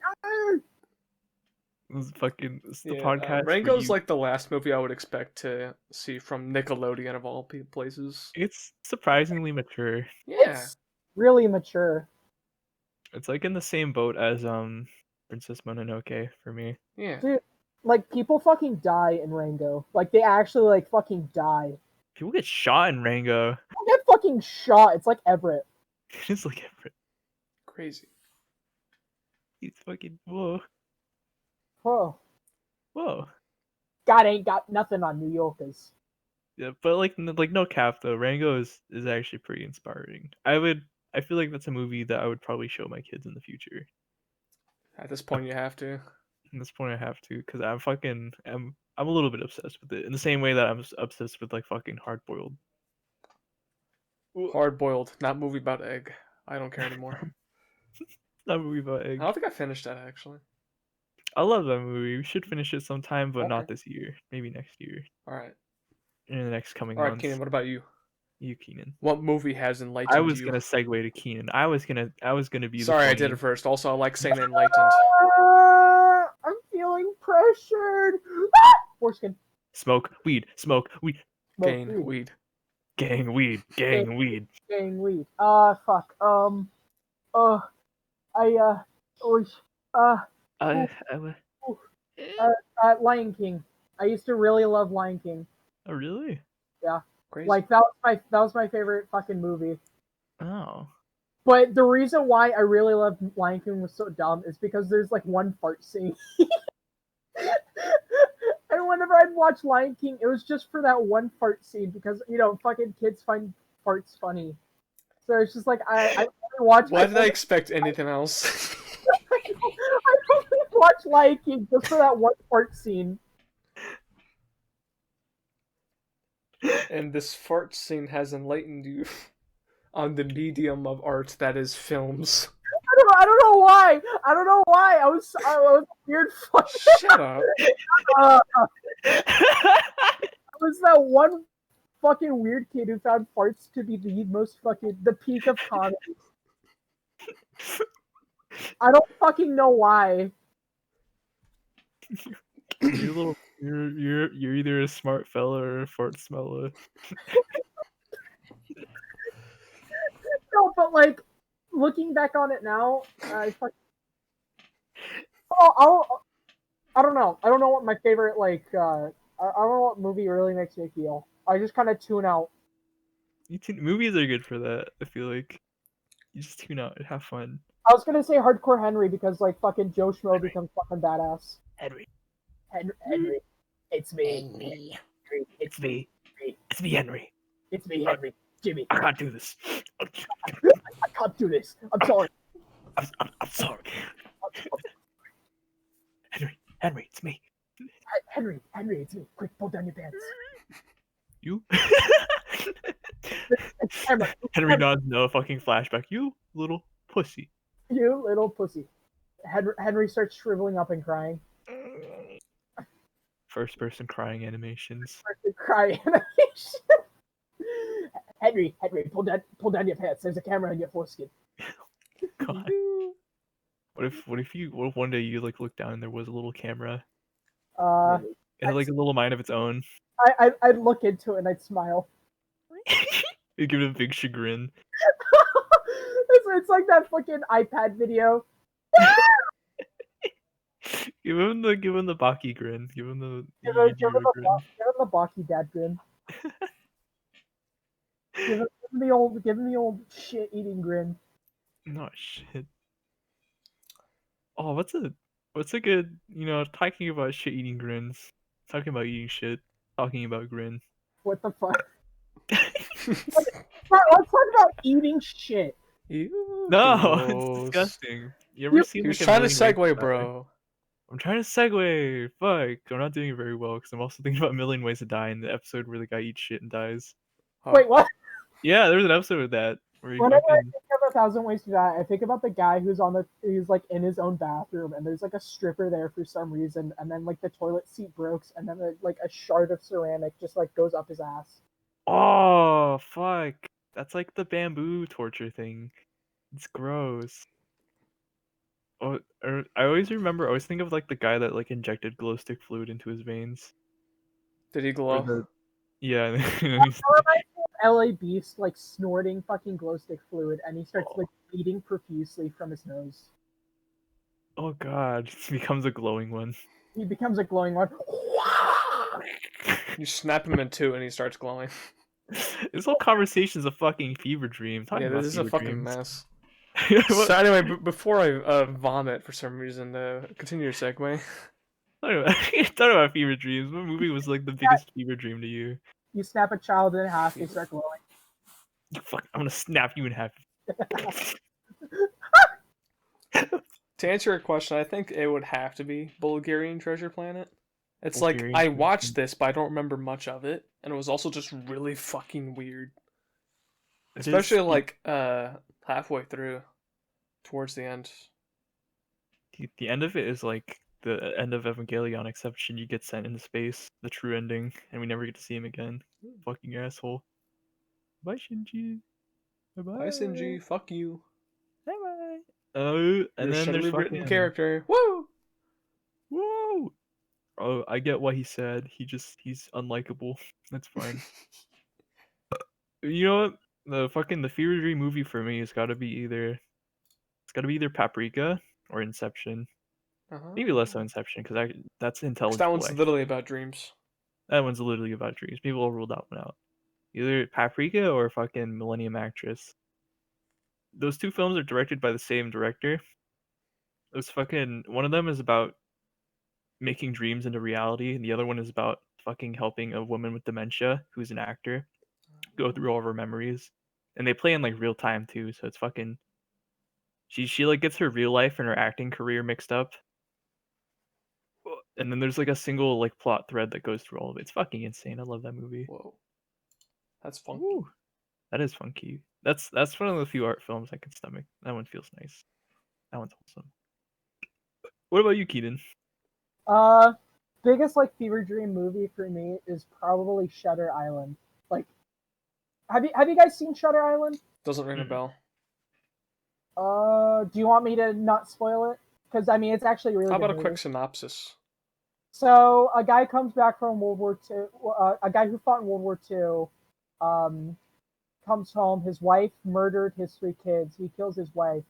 This is the podcast. Rango's like the last movie I would expect to see from Nickelodeon of all places. It's surprisingly mature. Yeah, it's really mature. It's like in the same boat as Princess Mononoke for me. Yeah, dude, like people fucking die in Rango. Like they actually like fucking die. People get shot in Rango. People get fucking shot. It's like Everett. It's like Everett. Crazy. He's fucking whoa. Whoa. God ain't got nothing on New Yorkers. Yeah, but like no cap though. Rango is actually pretty inspiring. I feel like that's a movie that I would probably show my kids in the future. At this point, you have to. At this point, I have to, because I'm a little bit obsessed with it. In the same way that I'm obsessed with like fucking Hard Boiled. Hard Boiled, not movie about egg. I don't care anymore. Not a movie about egg. I don't think I finished that actually. I love that movie. We should finish it sometime, but not this year. Maybe next year. Alright. In the next coming months. months. Keenan, what about you? You, Keenan. What movie has enlightened you? I was gonna segue to Keenan. I was gonna be. Sorry, I did it first. Also, I like saying enlightened. I'm feeling pressured. Foreskin. Smoke weed. Gang weed. Gang weed. Gang weed. Gang weed. Fuck. Lion King. I used to really love Lion King. Oh really? Yeah. Crazy. Like that was my favorite fucking movie. Oh. But the reason why I really loved Lion King was so dumb is because there's like one fart scene. And whenever I'd watch Lion King, it was just for that one fart scene because, you know, fucking kids find farts funny. So it's just like, I watch. Why did I expect anything else? I only watch Lion King just for that one fart scene. And this fart scene has enlightened you on the medium of art that is films. I don't know why. I was a weird fuck. Shut up. was that one fucking weird kid who found farts to be the most fucking the peak of comedy. I don't fucking know why. You're either a smart fella or a fart smeller. No, but like looking back on it now, I fucking. I don't know. I don't know what my favorite like. I don't know what movie really makes me feel. I just kind of tune out. Movies are good for that. I feel like you just tune out and have fun. I was gonna say Hardcore Henry because like fucking Joe Schmo becomes fucking badass. Henry, Henry, it's me. Henry, It's me. it's me, Henry. It's me, Henry. Jimmy. I can't do this. I can't do this. I'm sorry. I'm sorry. Henry, it's me. Henry, it's me. Quick, pull down your pants. You? Henry, Henry nods no fucking flashback. You little pussy. you little pussy. Henry starts shriveling up and crying. First person crying animations. Crying animation. Henry, pull down your pants. There's a camera on your foreskin. God. What if one day you like look down and there was a little camera? It had like a little mind of its own. I'd look into it and I'd smile. You'd give it a big chagrin. It's like that fucking iPad video. Give him the Baki grin. Give him the Give him grin. the Baki dad grin. give him the old shit eating grin. No shit. Oh, what's a good, talking about shit eating grins, talking about eating shit, talking about grin. What the fuck? Let's talk about eating shit. No, it's disgusting. You ever seen? He was trying to segue, bro. I'm trying to segue. Fuck, I'm not doing it very well because I'm also thinking about A Million Ways to Die in the episode where the guy eats shit and dies. Wait, what? Yeah, there's an episode of that where he Whenever I think of 1,000 Ways to Die, I think about the guy who's like in his own bathroom, and there's like a stripper there for some reason, and then like the toilet seat breaks, and then like a shard of ceramic just like goes up his ass. Oh fuck, that's like the bamboo torture thing. It's gross. Oh, I always think of like the guy that like injected glow stick fluid into his veins. Did he glow? Yeah. LA Beast like snorting fucking glow stick fluid, and he starts like bleeding profusely from his nose. Oh god, he becomes a glowing one. He becomes a glowing one. You snap him in two, and he starts glowing. This whole conversation's a fucking fever dream. Yeah, this is a fucking mess. So anyway, before I vomit for some reason, continue your segue. Talk about fever dreams. What movie was like the biggest fever dream to you? You snap a child in half, they start glowing. Fuck, I'm gonna snap you in half. To answer your question, I think it would have to be Bulgarian Treasure Planet. It's Bulgarian like I watched this, but I don't remember much of it, and it was also just really fucking weird. Especially like halfway through, towards the end. The end of it is like the end of Evangelion, except Shinji gets sent into space, the true ending, and we never get to see him again. Fucking asshole. Bye, Shinji. Bye-bye. Bye, Shinji. Fuck you. Bye-bye. And You're then there's written character. Woo! Woo! Oh, I get what he said. He's unlikable. That's fine. You know what? The Fever Dream movie for me has got to be either Paprika or Inception. Maybe less so Inception because that's intelligent. That one's literally about dreams. That one's literally about dreams. People will rule that one out. Either Paprika or fucking Millennium Actress. Those two films are directed by the same director. One of them is about making dreams into reality, and the other one is about fucking helping a woman with dementia who's an actor go through all of her memories. And they play in like real time too, so it's fucking she like gets her real life and her acting career mixed up. And then there's like a single like plot thread that goes through all of it. It's fucking insane. I love that movie. Whoa. That's funky. Ooh, that is funky. That's one of the few art films I can stomach. That one feels nice. That one's awesome. What about you, Keaton? biggest like fever dream movie for me is probably Shutter Island. Like, have you guys seen Shutter Island? Doesn't ring a bell. Do you want me to not spoil it? Because I mean, it's actually a really How good about a movie. quick synopsis? So a guy comes back from World War II. A guy who fought in World War II, comes home. His wife murdered his 3 kids. He kills his wife.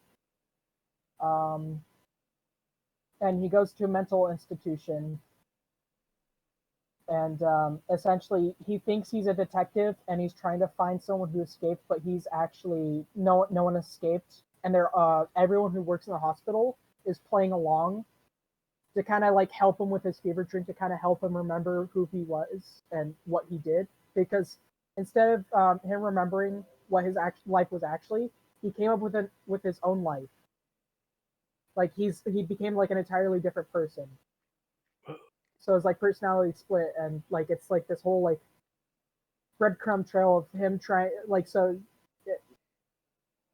And he goes to a mental institution. And essentially, he thinks he's a detective, and he's trying to find someone who escaped, but he's actually no one escaped. And everyone who works in the hospital is playing along to kind of like help him with his fever dream, to kind of help him remember who he was and what he did. Because instead of him remembering what his life was actually, he came up with his own life. Like he became like an entirely different person. So it's like personality split, and like it's like this whole like breadcrumb trail of him trying like so.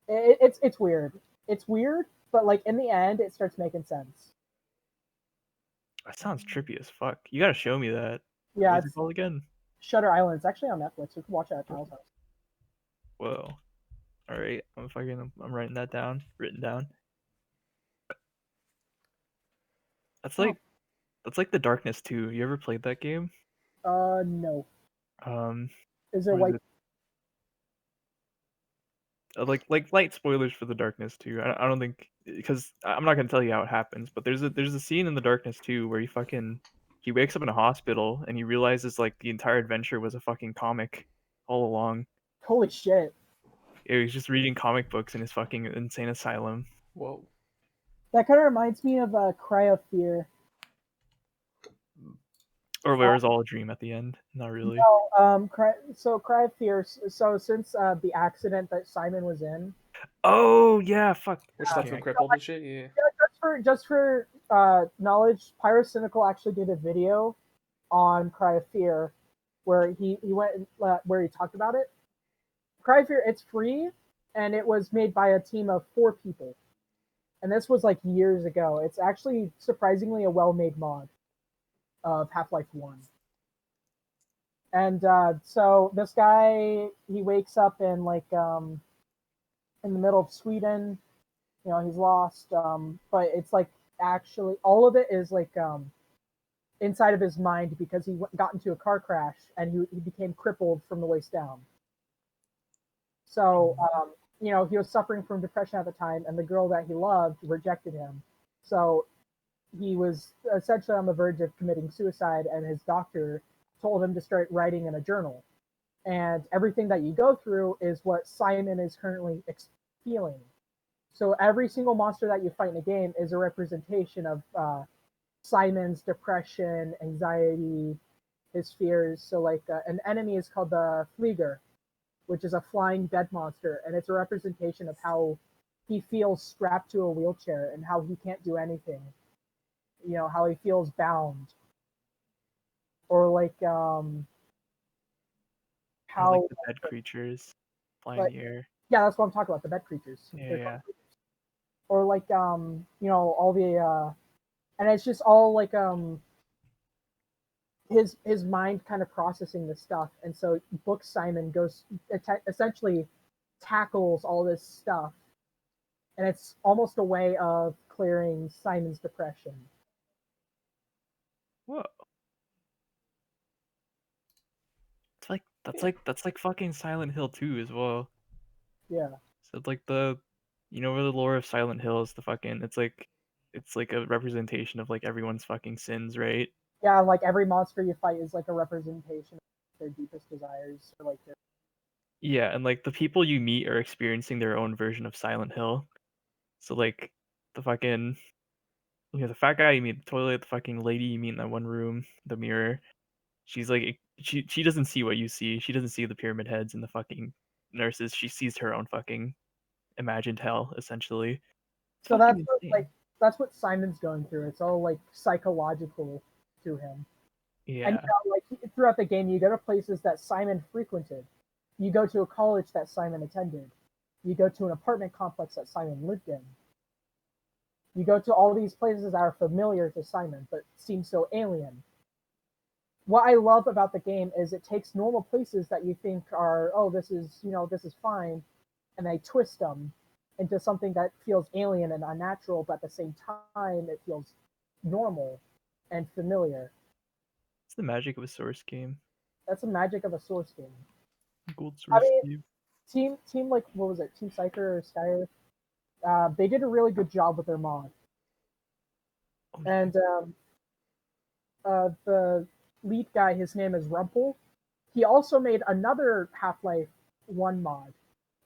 It's weird. It's weird, but like in the end, it starts making sense. That sounds trippy as fuck. You gotta show me that. Yeah, What's it it's called again? Shutter Island. It's actually on Netflix. You can watch it at Kyle's house. Whoa. All right, I'm writing that down. Written down. That's like The Darkness 2. You ever played that game? No. Um, Is there what is white? it? Like light spoilers for The Darkness 2. I don't think, because I'm not gonna tell you how it happens, but there's a scene in The Darkness 2 where he wakes up in a hospital and he realizes like the entire adventure was a fucking comic all along. Holy shit! Yeah, he's just reading comic books in his fucking insane asylum. Whoa. That kind of reminds me of Cry of Fear. Or where it was all a dream at the end. Not really. No, Cry of Fear. So since the accident that Simon was in, Oh yeah, fuck. Which left Okay, him crippled and shit? Yeah. just for knowledge, Pyrocynical actually did a video on Cry of Fear where he went where he talked about it. Cry of Fear, it's free, and it was made by a team of 4 people, and this was like years ago. It's actually surprisingly a well-made mod of Half-Life 1. And so this guy, he wakes up in like in the middle of Sweden. You know, he's lost, but it's like actually all of it is like inside of his mind, because he got into a car crash and he became crippled from the waist down. So you know, he was suffering from depression at the time, and the girl that he loved rejected him. So he was essentially on the verge of committing suicide, and his doctor told him to start writing in a journal. And everything that you go through is what Simon is currently feeling. So every single monster that you fight in a game is a representation of Simon's depression, anxiety, his fears. So like an enemy is called the Flieger, which is a flying dead monster, and it's a representation of how he feels strapped to a wheelchair and how he can't do anything. You know, how he feels bound. Or like I like how the bed creatures fly in like, the air. yeah, that's what I'm talking about, the bed creatures. Yeah. Or like you know, all the and it's just all like his mind kind of processing this stuff. And so Book Simon goes essentially tackles all this stuff, and it's almost a way of clearing Simon's depression. Whoa. That's like fucking Silent Hill 2 as well. Yeah. So it's like where the lore of Silent Hill is it's like a representation of like everyone's fucking sins, right? Yeah, like every monster you fight is like a representation of their deepest desires, or like their... Yeah, and like the people you meet are experiencing their own version of Silent Hill. So like the fucking the fat guy you meet, the toilet, the fucking lady you meet in that one room, the mirror. She's like she doesn't see what you see. She doesn't see the pyramid heads and the fucking nurses. She sees her own fucking imagined hell, essentially. It's So fucking insane. that's what Simon's going through. It's all like psychological to him. And Yeah. you know, like throughout the game, you go to places that Simon frequented. You go to a college that Simon attended. You go to an apartment complex that Simon lived in. You go to all these places that are familiar to Simon, but seem so alien. what I love about the game is it takes normal places that you think are, oh, this is, this is fine, and they twist them into something that feels alien and unnatural, but at the same time, it feels normal and familiar. It's the magic of a Source game. That's the magic of a Source game. Gold Source game. Team like, what was it, Team Psyker or Skyer? They did a really good job with their mod. Oh, And the lead guy, his name is Rumpel. He also made another Half-Life 1 mod,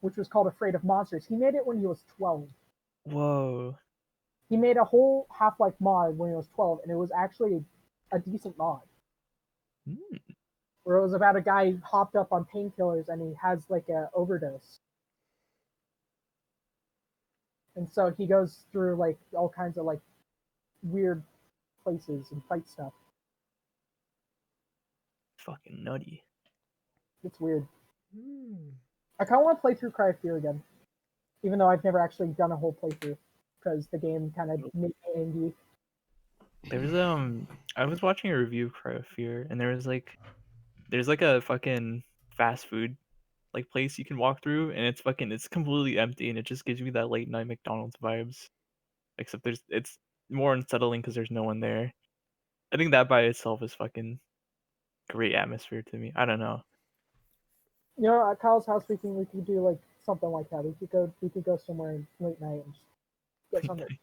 which was called Afraid of Monsters. He made it when he was 12. Whoa. He made a whole Half-Life mod when he was 12, and it was actually a decent mod. Where it was about a guy who hopped up on painkillers and he has like a overdose. And so he goes through like all kinds of like weird places and fight stuff. Fucking nutty. It's weird. I kind of want to play through Cry of Fear again, even though I've never actually done a whole playthrough because the game kind of made me angry. There was I was watching a review of Cry of Fear, and there's like a fucking fast food like place you can walk through, and it's completely empty, and it just gives you that late night McDonald's vibes. Except it's more unsettling because there's no one there. I think that by itself is fucking great atmosphere to me. I don't know. At Kyle's house we could do like something like that. We could go somewhere late night and just get something.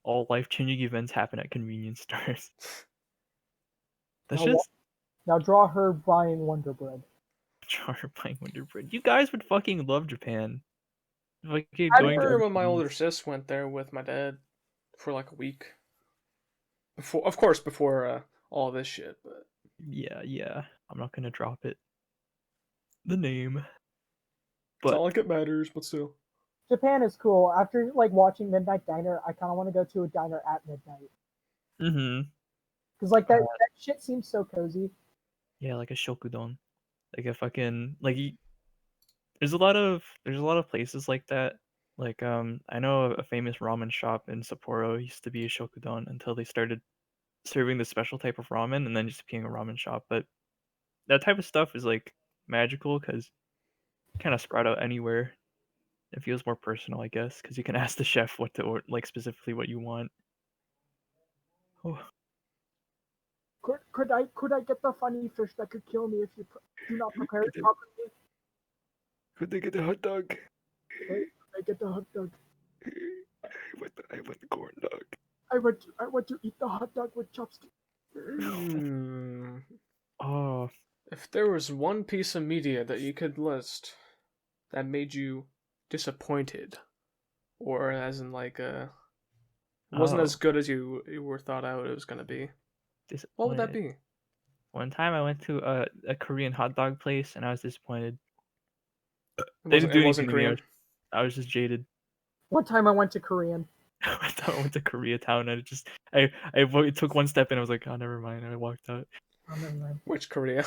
All life-changing events happen at convenience stores. Now draw her buying Wonder Bread. Draw her buying Wonder Bread. You guys would fucking love Japan. I remember when my older sis went there with my dad for like a week. Before all this shit, but yeah. I'm not gonna drop it. The name. But it's not like it matters, but still. Japan is cool. After like watching Midnight Diner, I kind of want to go to a diner at midnight. Because like that shit seems so cozy. Yeah, like a shokudon, like a fucking like. There's a lot of places like that. Like I know a famous ramen shop in Sapporo used to be a shokudon until they started serving the special type of ramen and then just being a ramen shop. But that type of stuff is like magical because kind of spread out anywhere. It feels more personal, I guess, because you can ask the chef what to order, like specifically what you want. Oh. Could I get the funny fish that could kill me if you do not prepare it properly? Could I get the hot dog? Could I get the hot dog? I want the corn dog. I want to eat the hot dog with chopsticks. Oh. If there was one piece of media that you could list that made you disappointed, or as in like wasn't as good as you were thought out it was gonna be, what would that be? One time I went to a Korean hot dog place and I was disappointed. They didn't do anything to me. I was just jaded. One time I went to Korean. I went to Koreatown and I took one step and I was like, oh, never mind. And I walked out. Oh, never mind. Which Korea?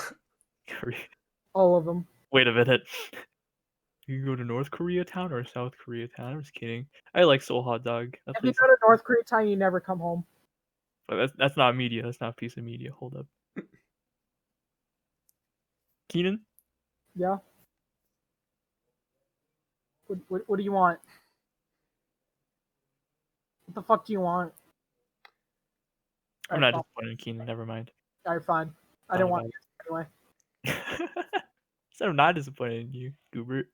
Korea. All of them. Wait a minute. You can go to North Koreatown or South Koreatown? I'm just kidding. I like Seoul hot dog. If you go to North Koreatown, you never come home. But that's not media. That's not a piece of media. Hold up. Keenan? Yeah. What do you want? What the fuck do you want? I'm not disappointed in Keenan. Never mind. Alright, fine. I don't want it anyway. So I'm not disappointed in you, Goobert.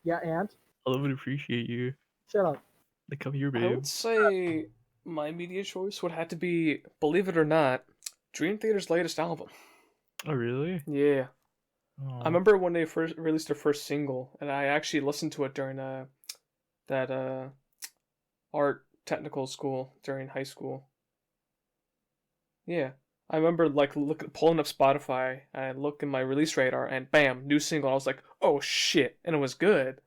Yeah, and? I would appreciate you. Shut up. Like, come here, babe. I would say my media choice would have to be, believe it or not, Dream Theater's latest album. Oh, really? Yeah. Oh. I remember when they first released their first single, and I actually listened to it during that art technical school during high school. Yeah. I remember like pulling up Spotify and look in my release radar and bam, new single. I was like, oh shit, and it was good.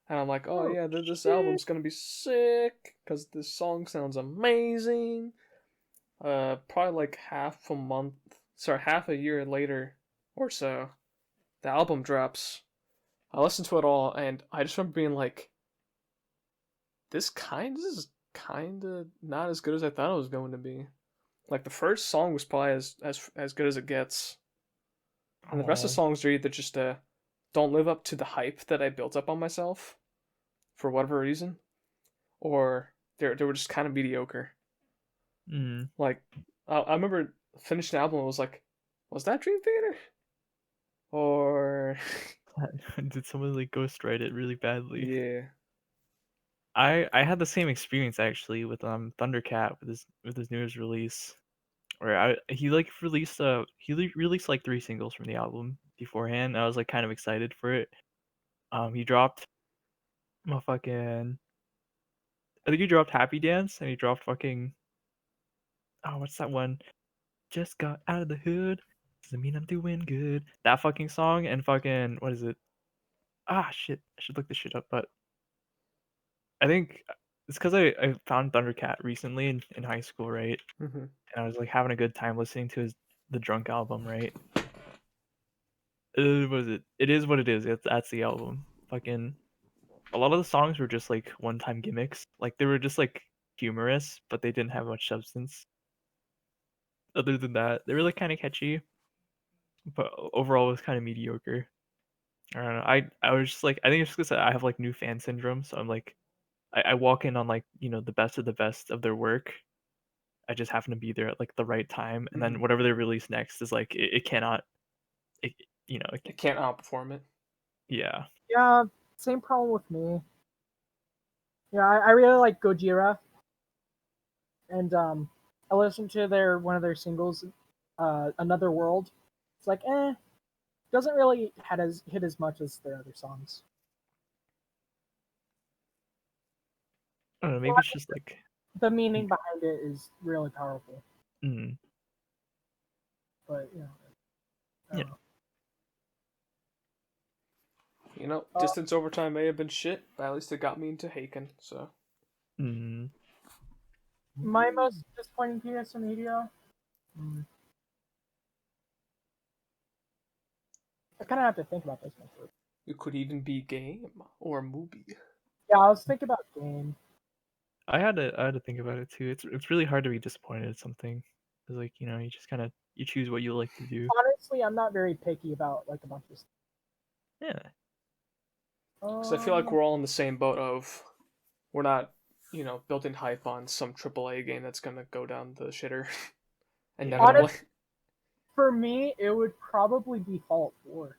And I'm like, oh yeah, this album's gonna be sick because this song sounds amazing. Probably like half a year later or so, the album drops. I listened to it all and I just remember being like, this is kind of not as good as I thought it was going to be. Like the first song was probably as good as it gets, and the rest of the songs are either just don't live up to the hype that I built up on myself for whatever reason, or they were just kind of mediocre. Mm. Like I remember finishing the album and was like, was that Dream Theater? Or Did someone like ghostwrite it really badly? yeah. I had the same experience actually with Thundercat with his newest release, where he like released like 3 singles from the album beforehand. I was like kind of excited for it. He dropped fucking, I think he dropped Happy Dance, and he dropped fucking, oh, what's that one? Just got out of the hood, doesn't mean I'm doing good. That fucking song, and fucking, what is it? Ah, shit, I should look this shit up, but I think it's because I found Thundercat recently in high school, right? Mm-hmm. And I was like having a good time listening to the Drunk album, right? What is it? It is what it is. That's the album. Fucking, a lot of the songs were just like one-time gimmicks. Like they were just like humorous, but they didn't have much substance. Other than that, they were like kind of catchy, but overall it was kind of mediocre. I don't know. I was just like, I think it's because I have like new fan syndrome, so I'm like, I walk in on like, the best of the best of their work. I just happen to be there at like the right time, and then Mhm. whatever they release next is like it cannot, it, It can't outperform it. yeah. Yeah, same problem with me. Yeah, I really like Gojira, and I listened to one of their singles, Another World. It's like, doesn't really hit as much as their other songs. I don't know. Maybe it's just like, The meaning behind it is really powerful, mm, but I yeah. don't know. Distance Overtime may have been shit, but at least it got me into Haken, so. Mm. My most disappointing piece of media. I kind of have to think about this one first. It could even be game or movie. Yeah, I was thinking about game. I had to think about it too. It's really hard to be disappointed at something. It's like, you just kind of you choose what you like to do. Honestly, I'm not very picky about like a bunch of stuff. Yeah. Because I feel like we're all in the same boat of we're not, building hype on some AAA game that's gonna go down the shitter. Inevitably. Honestly, for me, it would probably be Fallout 4.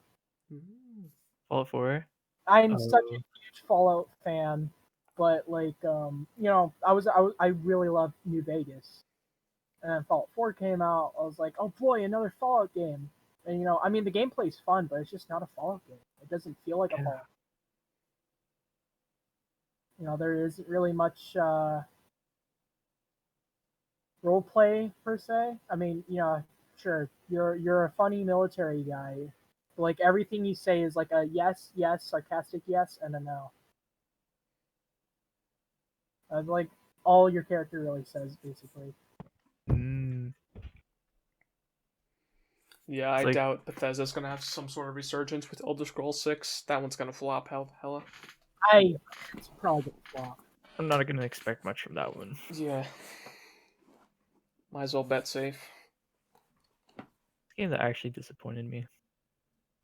Fallout 4. I'm such a huge Fallout fan, but like I really love New Vegas, and then Fallout 4 came out. I was like, oh boy, another Fallout game. And I mean, the gameplay's fun, but it's just not a Fallout game. It doesn't feel like a Fallout. There isn't really much role play per se. I mean, sure, you're a funny military guy. But, like everything you say is like a yes, yes, sarcastic yes, and a no. Like all your character really says, basically. Mm. Yeah, I doubt Bethesda's gonna have some sort of resurgence with Elder Scrolls 6. That one's gonna flop hella. It's probably gonna flop. I'm not gonna expect much from that one. Yeah. Might as well bet safe. Game that actually disappointed me.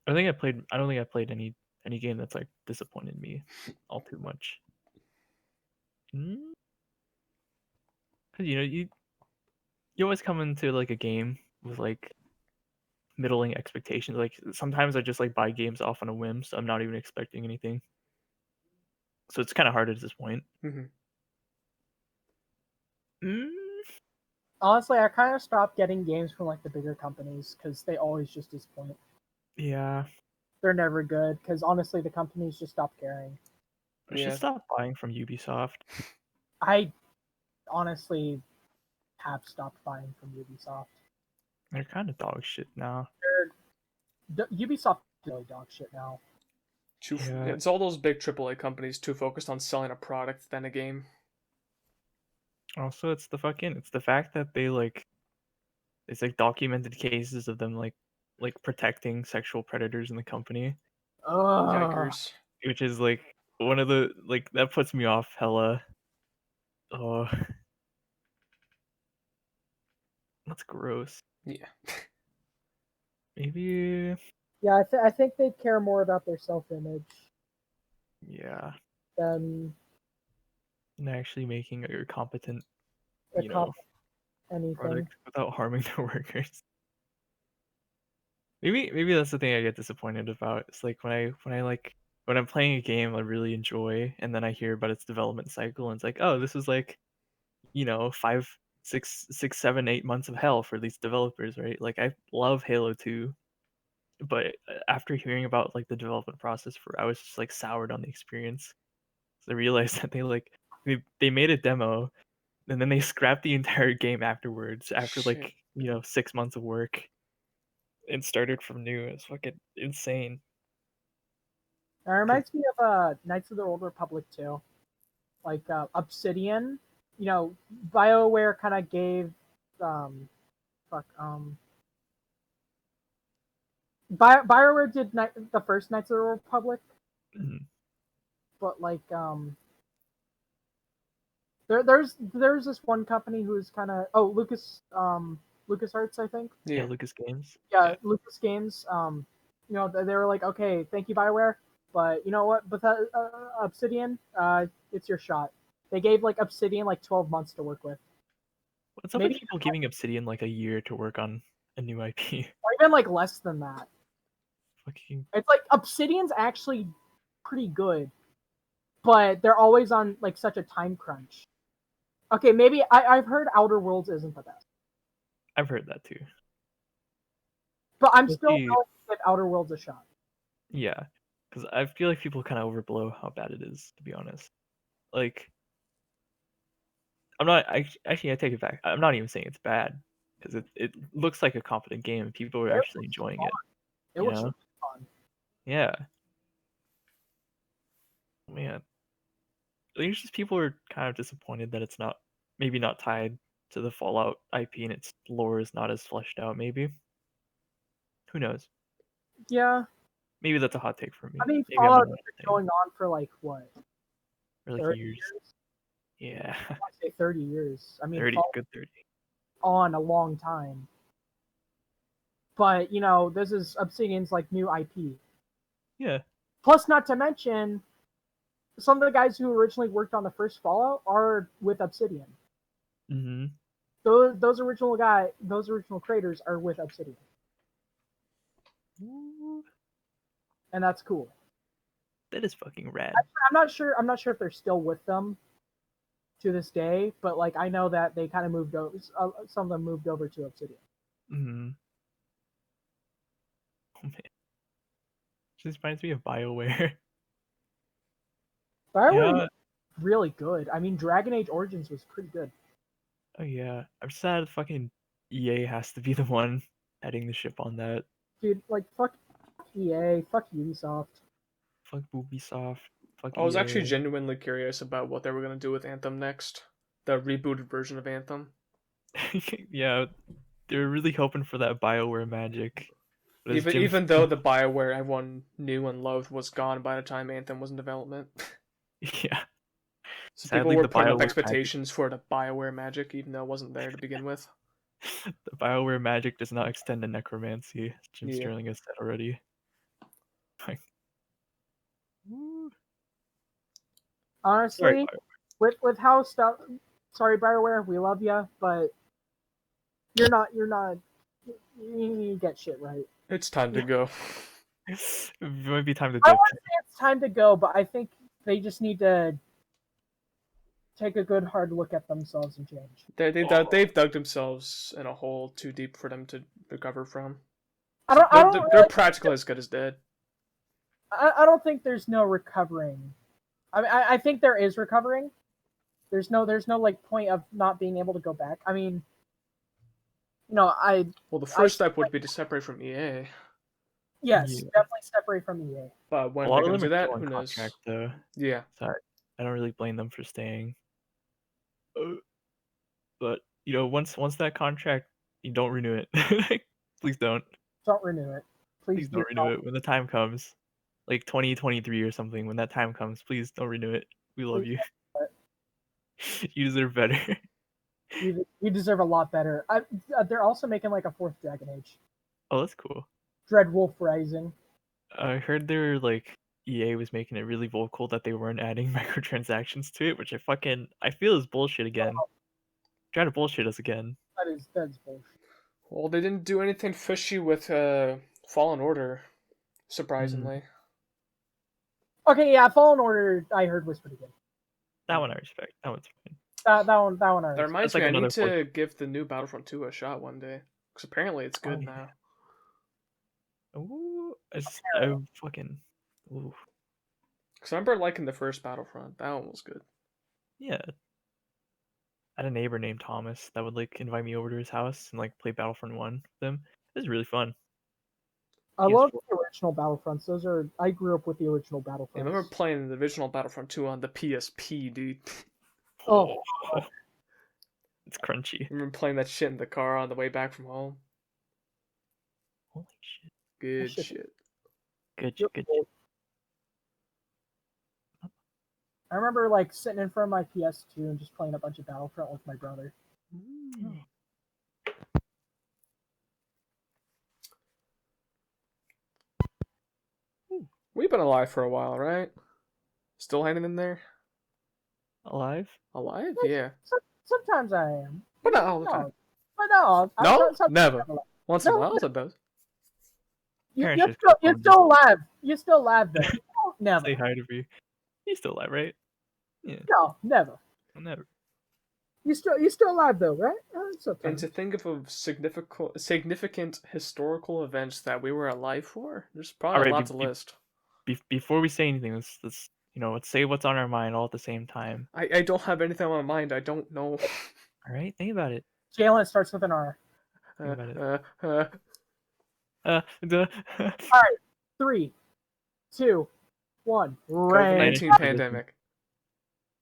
I don't think I played any game that's like disappointed me all too much. Cause you always come into like a game with like middling expectations. Like sometimes I just like buy games off on a whim, so I'm not even expecting anything. So it's kind of hard to disappoint. Honestly, I kind of stopped getting games from like the bigger companies because they always just disappoint. Yeah. They're never good because honestly, the companies just stop caring. I should stop buying from Ubisoft. I honestly have stopped buying from Ubisoft. They're kind of dog shit now. Ubisoft is really dog shit now. It's all those big AAA companies too focused on selling a product than a game. Also, it's the fact that they it's like documented cases of them like protecting sexual predators in the company. Yikers. Which is like one of the that puts me off hella. Oh. That's gross. Yeah. Maybe. Yeah, I think they care more about their self-image Yeah. than And actually making a competent, anything. product without harming the workers. Maybe that's the thing I get disappointed about. It's like when I'm playing a game I really enjoy, and then I hear about its development cycle, and it's like, oh, this was like, 5, 6, 6, 7, 8 months of hell for these developers, right? Like I love Halo 2, but after hearing about like the development process I was just like soured on the experience. So I realized that they made a demo, and then they scrapped the entire game afterwards after Shit. like 6 months of work, and started from new. It's fucking insane. It reminds me of Knights of the Old Republic too. Like Obsidian, BioWare kind of gave BioWare did the first Knights of the Republic, Mhm. but like there's this one company who's kind of LucasArts, I think. Yeah, Yeah. Lucas Games. Yeah, Lucas Games. They were like, okay, thank you, BioWare, but you know what? But Obsidian, it's your shot. They gave like Obsidian like 12 months to work with, What's up maybe with people giving Obsidian like a year to work on a new IP? or even like less than that. Fucking It's like Obsidian's actually pretty good, but they're always on like such a time crunch. Okay, maybe I've heard Outer Worlds isn't the best, I've heard that too. but I'm still Especially- going to give Outer Worlds a shot. Yeah, because I feel like people kind of overblow how bad it is, to be honest. Like, actually I take it back. I'm not even saying it's bad, because it looks like a competent game and people are actually enjoying it. It You looks know? really fun. Yeah. Man, I think it's just people are kind of disappointed that it's maybe not tied to the Fallout IP, and its lore is not as fleshed out. Maybe. Who knows? Yeah, Maybe that's a hot take for me. I mean Maybe I'm Fallout not has been going on for like what, for like 30 years. years? Yeah, I want to say 30 years. I mean, 30, Fallout good 30. on a long time. But this is Obsidian's like new IP. Yeah. Plus, not to mention, some of the guys who originally worked on the first Fallout are with Obsidian. Mm-hmm. Those original creators are with Obsidian, and that's cool. That is fucking rad. I'm not sure if they're still with them to this day, but like I know that they kind of moved over. Some of them moved over to Obsidian. Mm-hmm. Oh man, just reminds me of BioWare. BioWare Yeah. was really good. I mean, Dragon Age Origins was pretty good. Oh yeah. I'm sad fucking EA has to be the one heading the ship on that. Dude, like fuck EA, fuck Ubisoft. Fuck Ubisoft. Fuck I was actually EA. genuinely curious about what they were going to do with Anthem next. The rebooted version of Anthem. Yeah, they were really hoping for that BioWare magic. But Even though the BioWare everyone knew and loved was gone by the time Anthem was in development. Yeah. So Sadly, people were the putting up BioWare expectations for the BioWare magic, even though it wasn't there to begin with. The BioWare magic does not extend to necromancy. Jim Yeah. Sterling has said already. Like, woo. Honestly, Sorry, with how stuff. Sorry, BioWare, we love you, but you're not. You need to get shit right. It's time to go. BioWare. It might be time to I dip. want to say it's time to go, but I think they just need to take a good hard look at themselves and change. They've dug themselves in a hole too deep for them to recover from. They're They're practically as good as dead. I don't think there's no recovering. I mean, I think there is recovering. There's no like point of not being able to go back. I mean, Well, the first step would be to separate from EA. Yes, Yeah. definitely separate from EA. But when A they're lot of going them to are do that, still on who knows? contract, though. Yeah. So I don't really blame them for staying. But once that contract, you don't renew it. Please don't. Don't renew it. Please don't renew it when the time comes. Like 2023 or something. When that time comes, please don't renew it. We love you. You deserve better. You deserve a lot better. They're also making like a 4th Dragon Age. Oh, that's cool. Dread Wolf Rising. I heard they were like EA was making it really vocal that they weren't adding microtransactions to it, which I feel is bullshit again. Trying to bullshit us again. That's bullshit. Well, they didn't do anything fishy with Fallen Order, surprisingly. Okay, yeah, Fallen Order I heard was pretty good. That one I respect. That one's fine. That one I That respect. reminds like me, I need another to give the new Battlefront 2 a shot one day. Because apparently it's good now. Ooh, fucking. Ooh. Because I remember liking the first Battlefront. That one was good. Yeah. I had a neighbor named Thomas that would like invite me over to his house and like play Battlefront 1 with them. It was really fun. I PS4. love the original Battlefronts. I grew up with the original Battlefronts. I remember playing the original Battlefront 2 on the PSP, dude. Oh. It's crunchy. I remember playing that shit in the car on the way back from home. Holy shit. Good shit. shit. Good shit, good shit. I remember like sitting in front of my PS2 and just playing a bunch of Battlefront with my brother. We've been alive for a while, right? Still hanging in there? Alive? Alive? Yeah. Sometimes I am. But not all the time. But no. No? Sometimes Never. I'm alive. Once in a No. while, it does. You're Parents still alive. You're still alive though. No, never. Say hi to me. He's still alive, right? Yeah. No, never. Never. You're still alive though, right? And to think of significant historical events that we were alive for, there's probably Alright, a lot to list. Before we say anything, let's let's say what's on our mind all at the same time. I don't have anything on my mind. I don't know. All right, think about it. Jalen starts with an R. Think about it. All right, 3, 2, 1. COVID-19 pandemic.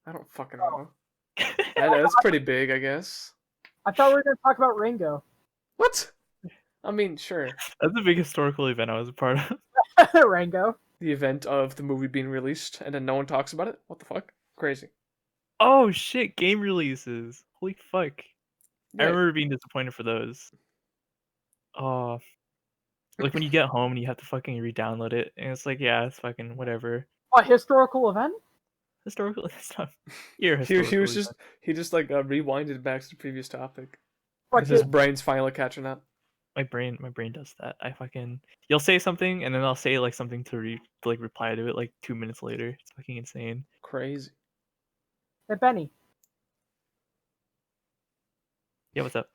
I don't fucking know. That's pretty big, I guess. I thought we were going to talk about Rango. What? I mean, sure. That's a big historical event I was a part of. Rango. The event of the movie being released and then no one talks about it? What the fuck? Crazy. Oh shit, game releases. Holy fuck. I Yeah. remember being disappointed for those. Oh. Like when you get home and you have to fucking re-download it, and it's like, yeah, it's fucking whatever. A historical event? Historical stuff. You're historical. He just like rewinded back to the previous topic. Fuck Because his it. brain's finally catching up. My brain does that. You'll say something and then I'll say like something to reply to it like 2 minutes later. It's fucking insane. Crazy. Hey, Benny. Yeah, what's up?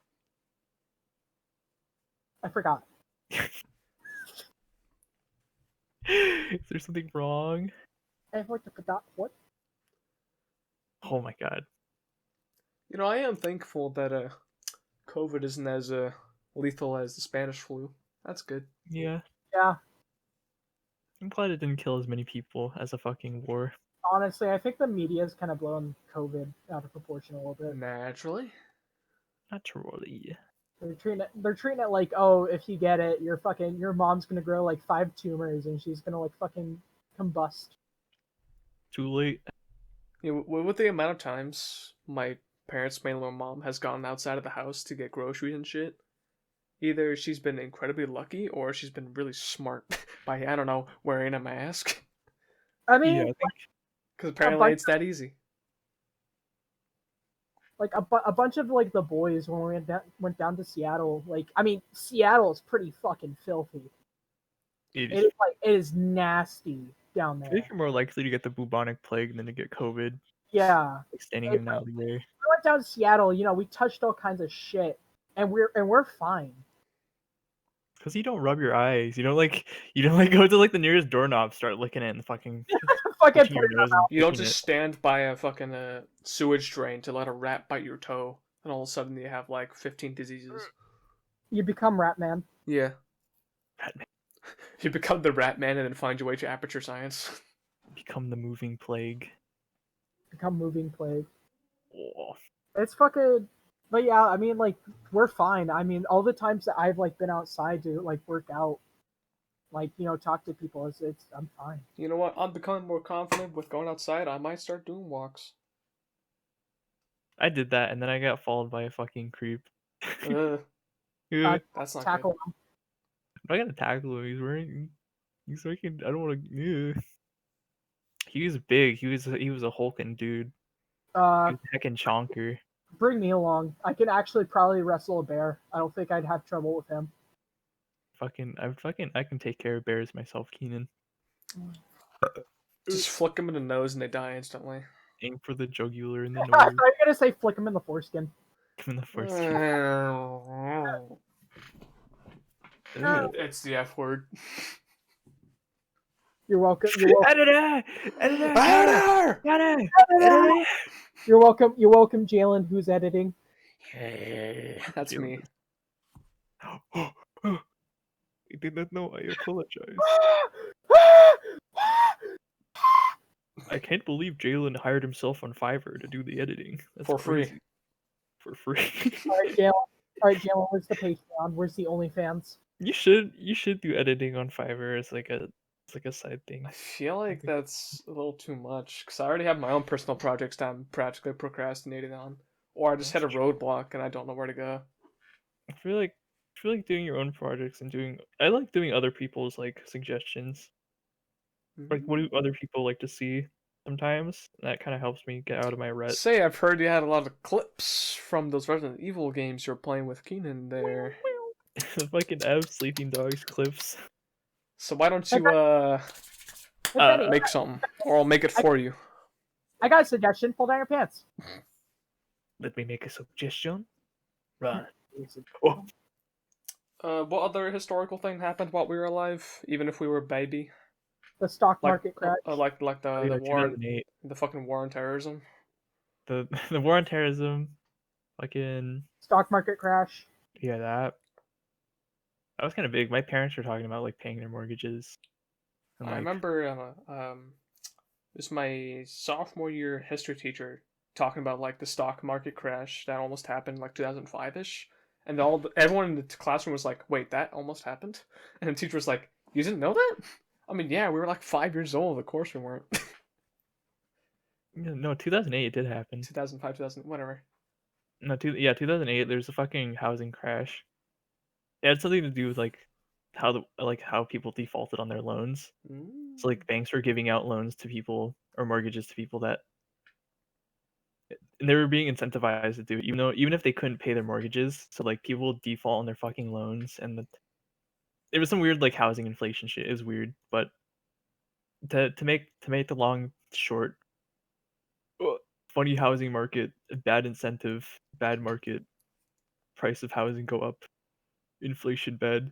I forgot. Is there something wrong? I forgot. What? Oh my god. You know, I am thankful that COVID isn't as lethal as the Spanish flu. That's good. Yeah. Yeah. I'm glad it didn't kill as many people as a fucking war. Honestly, I think the media's kind of blown COVID out of proportion a little bit. Naturally. Naturally. They're treating it like, oh, if you get it, your mom's gonna grow like 5 tumors and she's gonna like fucking combust. Too late. Yeah, with the amount of times my parents, mainly my mom, has gone outside of the house to get groceries and shit, either she's been incredibly lucky or she's been really smart by, I don't know, wearing a mask. I mean, Yeah, I think because apparently it's that easy. Like a bunch of like the boys when we went down to Seattle. Like, I mean, Seattle is pretty fucking filthy. It is nasty down I there. think you're more likely to get the bubonic plague than to get COVID. Yeah. Like standing in an alleyway. We went down to Seattle. You know, we touched all kinds of shit, and we're fine. Because you don't rub your eyes. You don't go to like the nearest doorknob, start licking it, and fucking Fucking touching your nose and You don't licking just it. stand by a fucking sewage drain to let a rat bite your toe, and all of a sudden you have like 15 diseases. You become Rat Man. Yeah. Batman. You become the rat man and then find your way to aperture science. Become the moving plague. Become moving plague. Oh. It's fucking. But yeah, I mean, like, we're fine. I mean, all the times that I've like been outside to like work out, like, you know, talk to people, it's I'm fine. You know what? I'm becoming more confident with going outside. I might start doing walks. I did that, and then I got followed by a fucking creep. Ugh, Yeah. that's not Tackle good. him. I gotta tackle him. He's fucking. I don't want to. Yeah. He was big. He was a hulking dude. He was a heckin' chonker. Bring me along. I can actually probably wrestle a bear. I don't think I'd have trouble with him. I can take care of bears myself, Keenan. Just flick them in the nose and they die instantly. Aim for the jugular in the I thought nose. you were gonna say flick him in the foreskin. In the first. It's the F word. You're welcome. You're welcome. Editor! You're welcome. You're welcome, Jalen. Who's editing? That's me. I did not know. I apologize. I can't believe Jalen hired himself on Fiverr to do the editing. That's For free. crazy. For free. All right, Jalen. Where's the Patreon? Where's the OnlyFans? You should do editing on Fiverr as like a side thing. I feel like that's a little too much because I already have my own personal projects that I'm practically procrastinating on, or I just hit a roadblock and I don't know where to go. I feel like doing your own projects and I like doing other people's like suggestions. Like what do other people like to see sometimes? That kind of helps me get out of my rut. Say, I've heard you had a lot of clips from those Resident Evil games you were playing with Keenan there. The fucking Sleeping Dogs clips. So why don't you make something, or I'll make it for you. I got a suggestion. Pull down your pants. Let me make a suggestion. Run. What other historical thing happened while we were alive, even if we were a baby? The stock market crash. Like the war, 2008. the fucking war on terrorism. The war on terrorism. Fucking Stock market crash. yeah, that was kind of big. My parents were talking about like paying their mortgages. And, I remember it was my sophomore year history teacher talking about like the stock market crash that almost happened like 2005ish, and everyone in the classroom was like, "Wait, that almost happened?" And the teacher was like, "You didn't know that?" I mean, yeah, we were like 5 years old. Of course we weren't. No, 2008 it did happen. 2005, 2000, whatever. No, 2008. There's a fucking housing crash. It had something to do with like how people defaulted on their loans. So like banks were giving out loans to people or mortgages to people that and they were being incentivized to do it, even if they couldn't pay their mortgages. So like people would default on their fucking loans, and it was some weird like housing inflation shit. It was weird, but to make the long short, funny housing market, bad incentive, bad market, price of housing go up, inflation bad.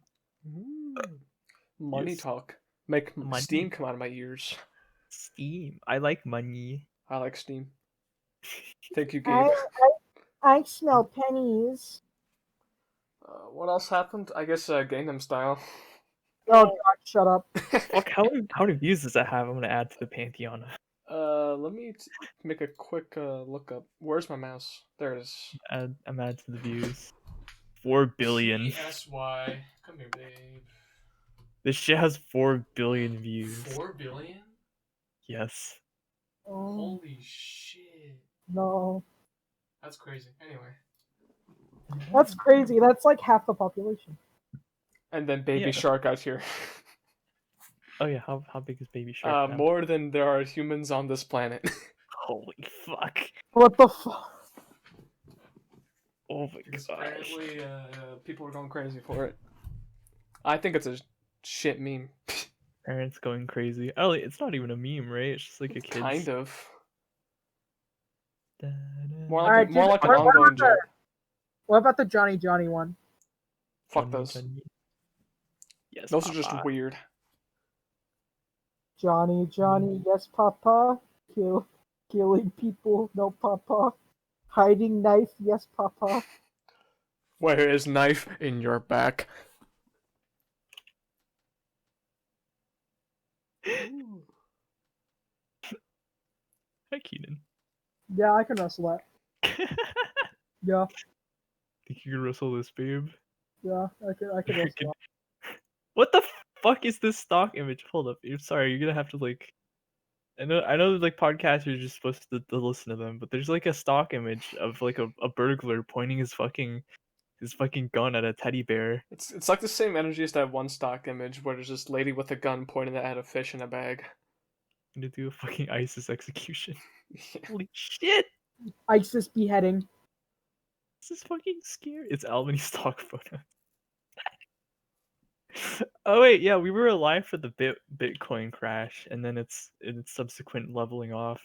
Money Yes. talk. Make Money. steam come out of my ears. Steam. I like money. I like steam. Thank you, Gabe. I smell pennies. What else happened? I guess Gangnam Style. Oh God, shut up. Fuck, how many views does that have? I'm gonna add to the pantheon. Let me make a quick look up. Where's my mouse? There it is. I'm add to the views. 4 billion. SY. Come here, babe. This shit has 4 billion views. 4 billion? Yes. Oh, Holy shit. no. That's crazy. Anyway. That's crazy. That's like half the population. And then Baby Yeah. Shark out here. Oh yeah, how big is Baby Shark now? More than there are humans on this planet. Holy fuck. What the fuck? Oh my gosh. Apparently, people are going crazy for it. I think it's a shit meme. Parents going crazy. Oh, it's not even a meme, right? It's just like a kid's... Kind of. Da-da. More Alright, like an what ongoing about joke. What about the Johnny one? Fuck those. Johnny. Yes, Those are just Papa. weird. Johnny, yes, Papa. Killing people, no, Papa. Hiding knife, yes, Papa. Where is knife in your back? Hi, Keenan. Yeah, I can wrestle that. Yeah, Think you can wrestle this, babe? yeah, I can wrestle that. What the fuck is this stock image? Hold up. I'm sorry, you're gonna have to like I know like podcasters are just supposed to listen to them, but there's like a stock image of like a burglar pointing his fucking gun at a teddy bear. It's like the same energy as that one stock image where there's this lady with a gun pointing it at a fish in a bag. To do a fucking ISIS execution. Yeah. Holy shit! ISIS beheading. This is fucking scary. It's Albany stock photo. Oh wait, yeah, we were alive for the Bitcoin crash, and then its subsequent leveling off.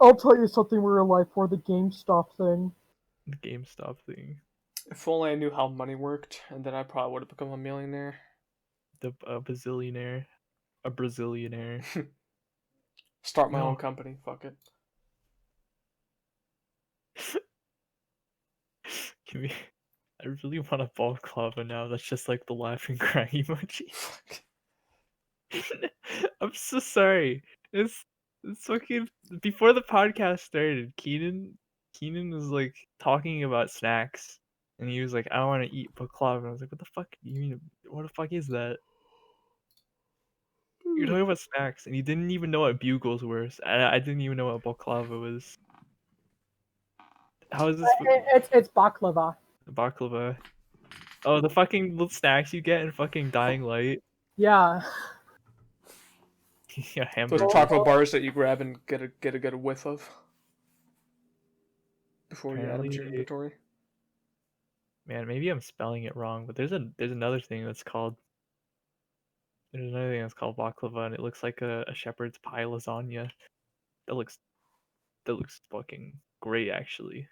I'll tell you something we're alive for, the GameStop thing. The GameStop thing. If only I knew how money worked, and then I probably would have become a millionaire. A bazillionaire. A Brazilianaire. Start my No. own company. Fuck it. Can we... I really want a balaclava now. That's just like the laughing crying emoji. I'm so sorry. It's fucking before the podcast started. Keenan was like talking about snacks, and he was like, "I want to eat baklava." And I was like, "What the fuck? You mean what the fuck is that?" You're talking about snacks, and you didn't even know what bugles were. I didn't even know what baklava was. How is this It's baklava. baklava? Oh, the fucking little snacks you get in fucking Dying Light. Yeah. Yeah, Those hamburger. chocolate bars that you grab and get a whiff of before you add them to your Apparently- inventory. Man, maybe I'm spelling it wrong, but there's another thing that's called. There's another thing that's called baklava, and it looks like a shepherd's pie lasagna. That looks fucking great, actually.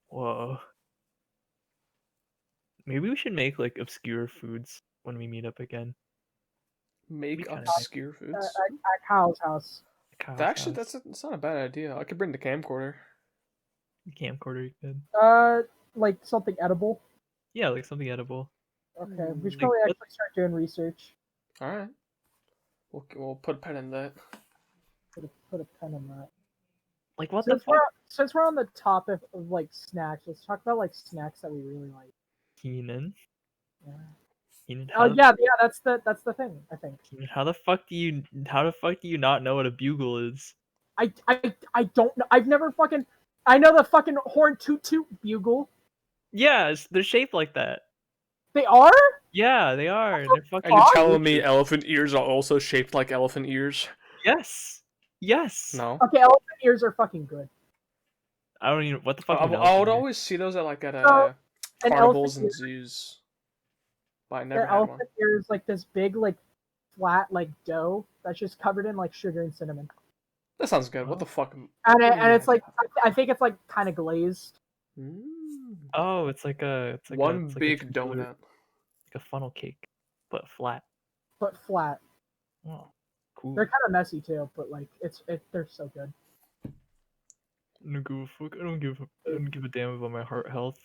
Whoa. Maybe we should make like obscure foods when we meet up again. Make kinda obscure foods. At Kyle's house. Kyle's Actually, house. that's not a bad idea. I could bring the camcorder. Camcorder, you could. Like something edible. Yeah, like something edible. Okay, we should Like, probably what- actually start doing research. All right. We'll put a pen in that. Put a pen in that. Like what the Since we're on the topic of like snacks, let's talk about like snacks that we really like. Keenan? Yeah. Keenan, Oh yeah, that's the thing. I think. Keenan, how the fuck do you not know what a bugle is? I don't know. I've never fucking. I know the fucking horn toot toot bugle. Yeah, they're shaped like that. They are. Yeah, they are. They're fucking. Are you Fuck. telling me elephant ears are also shaped like elephant ears? Yes. Yes. No. Okay, elephant ears are fucking good. I don't even. What the fuck? I is an would elephant ear? always see those at like at So, an carnivals elephant and ear- zoos. But I The never had one. elephant ear is like this big, like flat, like dough that's just covered in like sugar and cinnamon. That sounds good. What the fuck? And do you it's like mean? I think it's like kind of glazed. Mm. Oh, it's like One it's like a big tubular- donut. like a funnel cake, but flat. But flat. Oh, cool. They're kind of messy too, but like they're so good. I don't give a fuck. I don't give a damn about my heart health.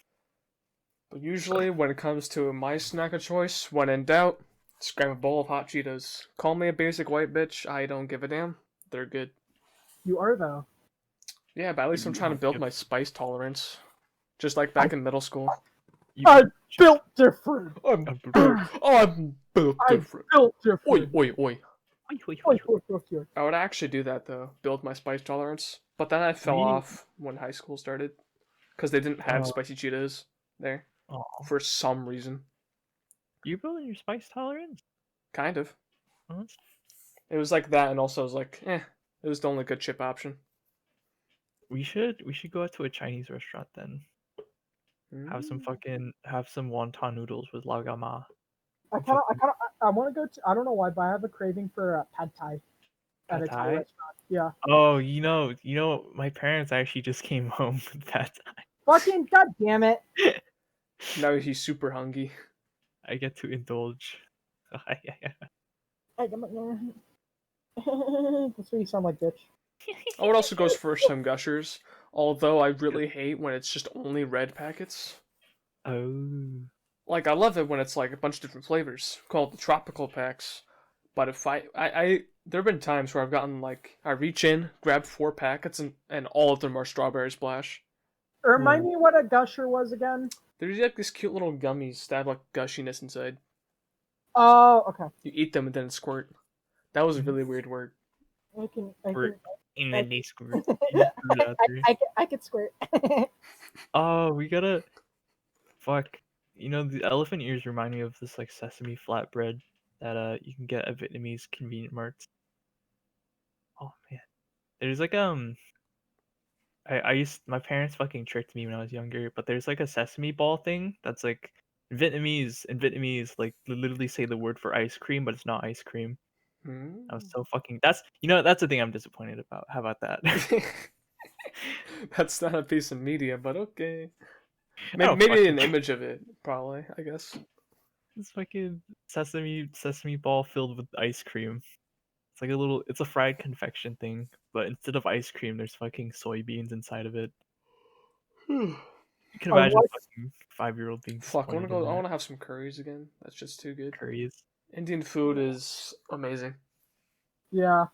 But usually, when it comes to my snack of choice, when in doubt, just grab a bowl of hot Cheetos. Call me a basic white bitch. I don't give a damn. They're good. You are though. Yeah, but at least I'm trying to build my spice tolerance. Just like back in middle school. You I built different. I'm built I different. built Oi, different. oi, oi. Oi, oi, Oi, oi. oi, oi, oi. I would actually do that though, build my spice tolerance. But then I fell Me- off when high school started, because they didn't have Oh. spicy Cheetos there Aw. for some reason. You building your spice tolerance? Kind of. Oh, that's- It was like that, and also it was like, it was the only good chip option. We should go out to a Chinese restaurant then. Have some wonton noodles with lagama. I want to go to. I don't know why, but I have a craving for pad thai. At Pad a Thai Thai? restaurant. Yeah. Oh, you know, my parents actually just came home with that time. Fucking goddamn it! Now he's super hungry. I get to indulge. That's what you sound like, bitch. I would also go for some Gushers, although I really hate when it's just only red packets. Oh. Like, I love it when it's like a bunch of different flavors, called the tropical packs. But if I there have been times where I've gotten like, I reach in, grab 4 packets, and all of them are strawberry splash. Remind me what a gusher was again. There's like these cute little gummies that have like gushiness inside. Oh, okay. You eat them and then it squirt. That was a really weird word. Squirt in the day squirt. I could squirt. Oh, we gotta fuck. You know, the elephant ears remind me of this like sesame flatbread that you can get at Vietnamese convenient marts. Oh man, there's like my parents fucking tricked me when I was younger, but there's like a sesame ball thing that's like Vietnamese like literally say the word for ice cream, but it's not ice cream. I was so fucking that's the thing I'm disappointed about. How about that? That's not a piece of media, but okay. I don't Maybe an fucking- image of it, probably. I guess. It's fucking sesame ball filled with ice cream. It's like it's a fried confection thing, but instead of ice cream, there's fucking soybeans inside of it. You can I imagine a watched- fucking 5-year-old being Fuck, I wanna disappointed go. in I that. wanna have some curries again. That's just too good. Curries. Indian food is amazing. Yeah.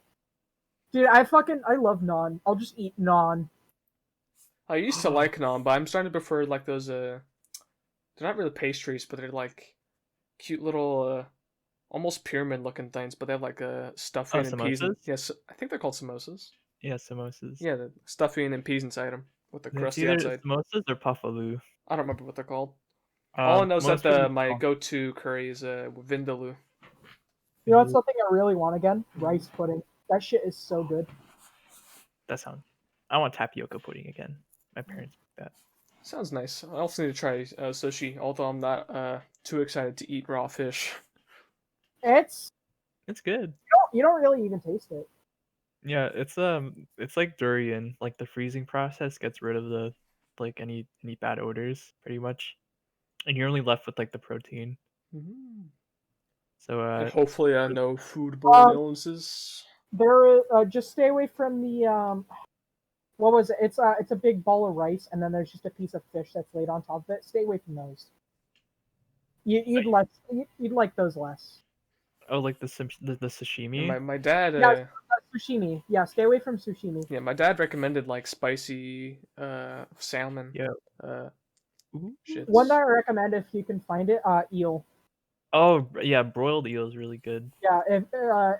Dude, I love naan. I'll just eat naan. I used to like naan, but I'm starting to prefer like those. They're not really pastries, but they're like cute little, almost pyramid-looking things. But they have like stuffing and peas. Samosas? Yes, I think they're called samosas. Yeah, samosas. Yeah, the stuffing and peas inside them with the It's crusty either outside. samosas or puffaloo. I don't remember what they're called. All I know is Most that people my call- go-to curry is vindaloo. You know what's something I really want again? Rice pudding. That shit is so good. That sounds. I want tapioca pudding again. My parents make that. Sounds nice. I also need to try sushi, although I'm not too excited to eat raw fish. It's It's good. you don't really even taste it. Yeah, it's like durian. Like the freezing process gets rid of the like any bad odors pretty much, and you're only left with like the protein. So And hopefully, no foodborne Um, illnesses. There, just stay away from the what was it? It's a big ball of rice, and then there's just a piece of fish that's laid on top of it. Stay away from those. You'd like those less. oh, like the sashimi. And my dad, Yeah, sushimi. Yeah, stay away from sushimi. yeah, my dad recommended like spicy salmon. Yeah. Shits. One that I recommend if you can find it, eel. Oh yeah, broiled eel is really good. Yeah, if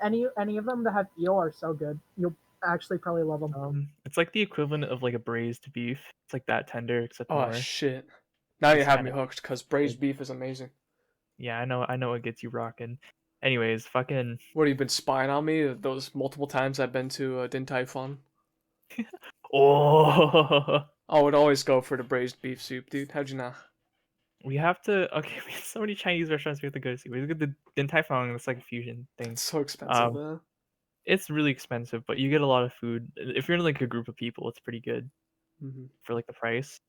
any of them that have eel are so good. You'll actually probably love them. It's like the equivalent of like a braised beef. It's like that tender except Oh more. shit! Now you It's have me kinda hooked because braised beef is amazing. Yeah, I know it gets you rocking. Anyways, fucking What have you been spying on me? Those multiple times I've been to Din Tai Fung. oh, I would always go for the braised beef soup, dude. How'd you know? we have to. Okay, we have so many Chinese restaurants we have to go to. We have to go to Din Tai Fung. It's like a fusion thing. It's so expensive. It's really expensive, but you get a lot of food. If you're in like a group of people, it's pretty good for like the price.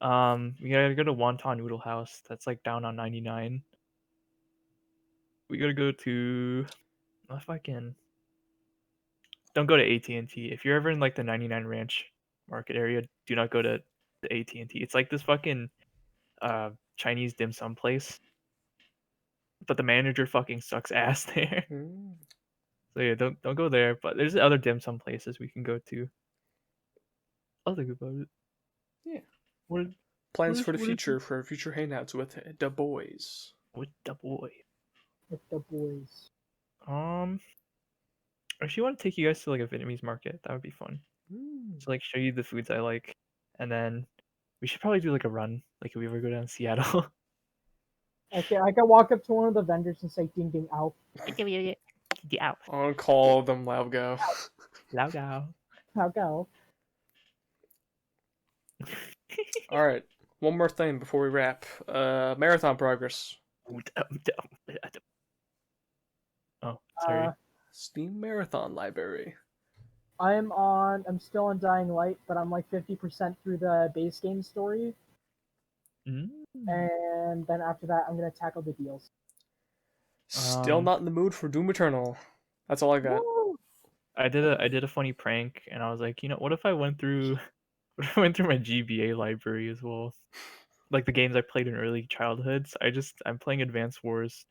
We gotta go to Wonton Noodle House. That's like down on 99. We gotta go to. If I can. Don't go to AT&T. If you're ever in like the 99 Ranch Market area, do not go to the AT&T. It's like this fucking Chinese dim sum place, but the manager fucking sucks ass there. So yeah, don't go there. But there's other dim sum places we can go to. I'll think about it. Yeah. What Plans what for the is- future for future hangouts with the boys. with the boy? With the boys. I actually want to take you guys to like a Vietnamese market. That would be fun. To like show you the foods I like, and then we should probably do like a run. Like if we ever go down to Seattle. Okay, I can walk up to one of the vendors and say "ding ding ow." Get out. I'll call them Lao Go. Lao Gao. How go? All right. One more thing before we wrap. Marathon progress. Oh, sorry. Steam Marathon Library. I'm still on Dying Light, but I'm like 50% through the base game story, and then after that, I'm gonna tackle the deals. Still not in the mood for Doom Eternal. That's all I got. Woo! I did a funny prank, and I was like, you know, what if I went through my GBA library as well, like the games I played in early childhoods. I'm playing Advance Wars.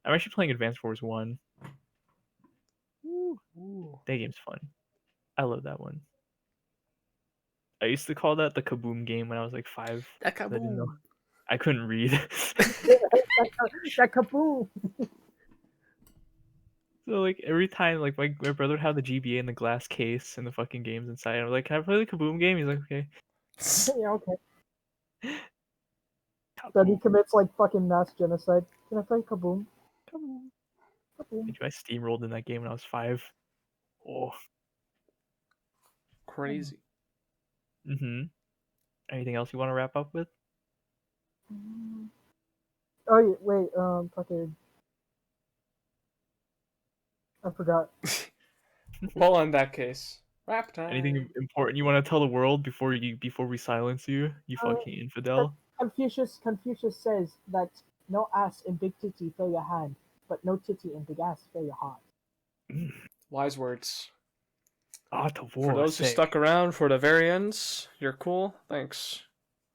I'm actually playing Advance Wars 1. That game's fun. I love that one. I used to call that the Kaboom game when I was like 5. That I didn't know. kaboom. I couldn't read. That kaboom! So like every time like my brother would have the GBA in the glass case and the fucking games inside. I'm like, can I play the Kaboom game? He's like, okay. Yeah, okay. Then he commits like fucking mass genocide. Can I play Kaboom? Kaboom. Kaboom. I steamrolled in that game when I was 5. Oh. Crazy. Mm-hmm. Anything else you want to wrap up with? Oh yeah, wait, fucking, I forgot. Well, in that case, rap time. Anything important you want to tell the world before we silence you? You fucking infidel. Confucius says that no ass in big titty fill your hand, but no titty in big ass fill your heart. Wise words. To For war. those who stuck around for the very ends, you're cool. Thanks.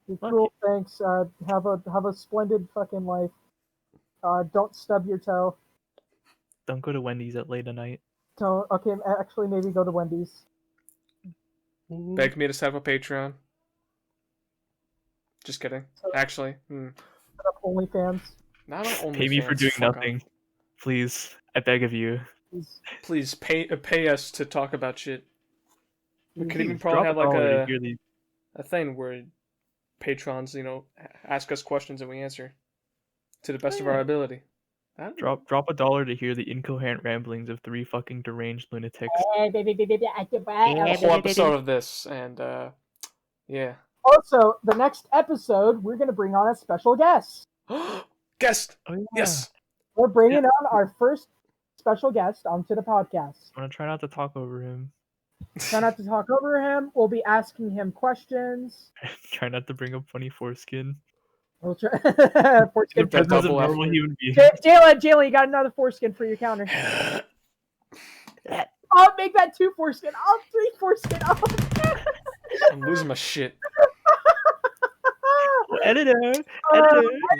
You're cool, thanks. Have a splendid fucking life. Don't stub your toe. Don't go to Wendy's at late at night. Don't. Okay, actually, maybe go to Wendy's. Beg me to set up a Patreon. Just kidding. Actually, Set up OnlyFans. not on OnlyFans. Pay me for doing nothing, please. I beg of you. Please pay us to talk about shit. We could even Please, probably drop have like $1 to hear these. a thing where patrons, ask us questions and we answer to the best of our ability. Drop $1 to hear the incoherent ramblings of 3 fucking deranged lunatics. A whole episode of this, and yeah. Also, the next episode, we're gonna bring on a special guest. Guest. Oh, yeah. Yes. We're bringing on our first special guest onto the podcast. I'm gonna try not to talk over him. Try not to talk over him. We'll be asking him questions. Try not to bring up funny foreskin. We'll try. Foreskin That's a double normal F. human being. Jalen, you got another foreskin for your counter. I'll make that 2 foreskin. 3 foreskin. I'm losing my shit. Editor.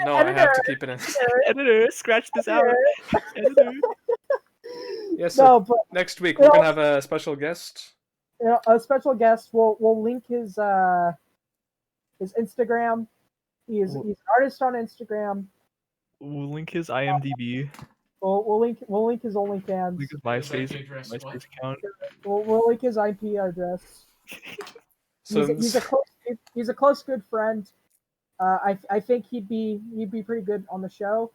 No, I have to keep it in. Editor, scratch this out. Editor. Yes. So No, but next week we're gonna have a special guest. A special guest. We'll link his Instagram. He's an artist on Instagram. We'll link his IMDb. We'll link his OnlyFans. Link his MySpace account. We'll link his IP address. So he's a close good friend. I think he'd be pretty good on the show.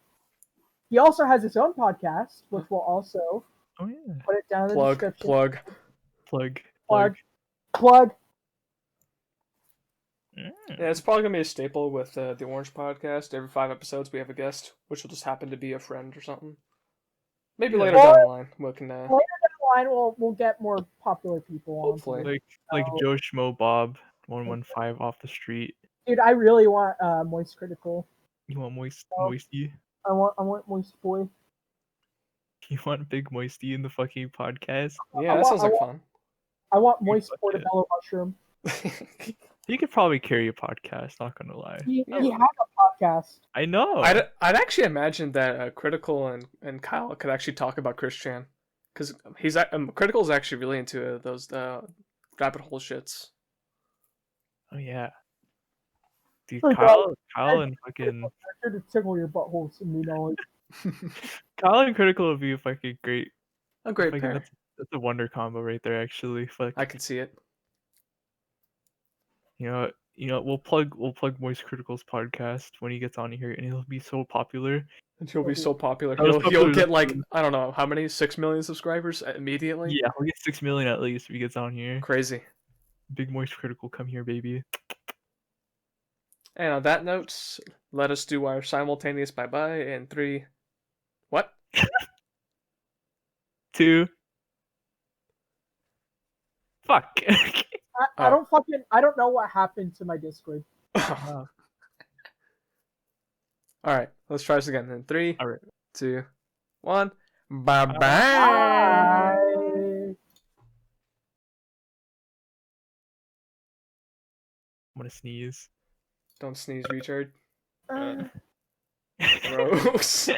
He also has his own podcast, which we'll also put it down in the description. Plug. Yeah, it's probably gonna be a staple with the Orange Podcast. Every 5 episodes, we have a guest, which will just happen to be a friend or something. Maybe later down the line, we can. Later down the line, we'll get more popular people on. Hopefully, like Joe Schmo Bob 115 off the street. Dude, I really want Moist Critical. You want Moisty? I want Moist Boy. You want Big Moisty in the fucking podcast? Yeah, that sounds like fun. I want Moist Portobello Mushroom. He could probably carry a podcast, not gonna lie. He has a podcast. I know. I'd actually imagine that Critical and Kyle could actually talk about Christian, because Critical's actually really into those rabbit hole shits. Oh yeah. Dude, Kyle and fucking Here to tickle your butthole, Kyle and Critical would be fucking great. A great pair. That's a wonder combo right there, actually. Fuck. I can see it. You know, we'll plug Moist Critical's podcast when he gets on here, and he'll be so popular. And he'll be so popular. He'll get like, I don't know how many, 6 million subscribers immediately. Yeah, he'll get 6 million at least if he gets on here. Crazy. Big Moist Critical, come here, baby. And on that note, let us do our simultaneous bye-bye in 3. What? 2. Fuck. I don't know what happened to my Discord. All right, let's try this again. In 3, 2, 1. Bye-bye. Bye. I'm gonna sneeze. Don't sneeze, retard. Uh. Gross.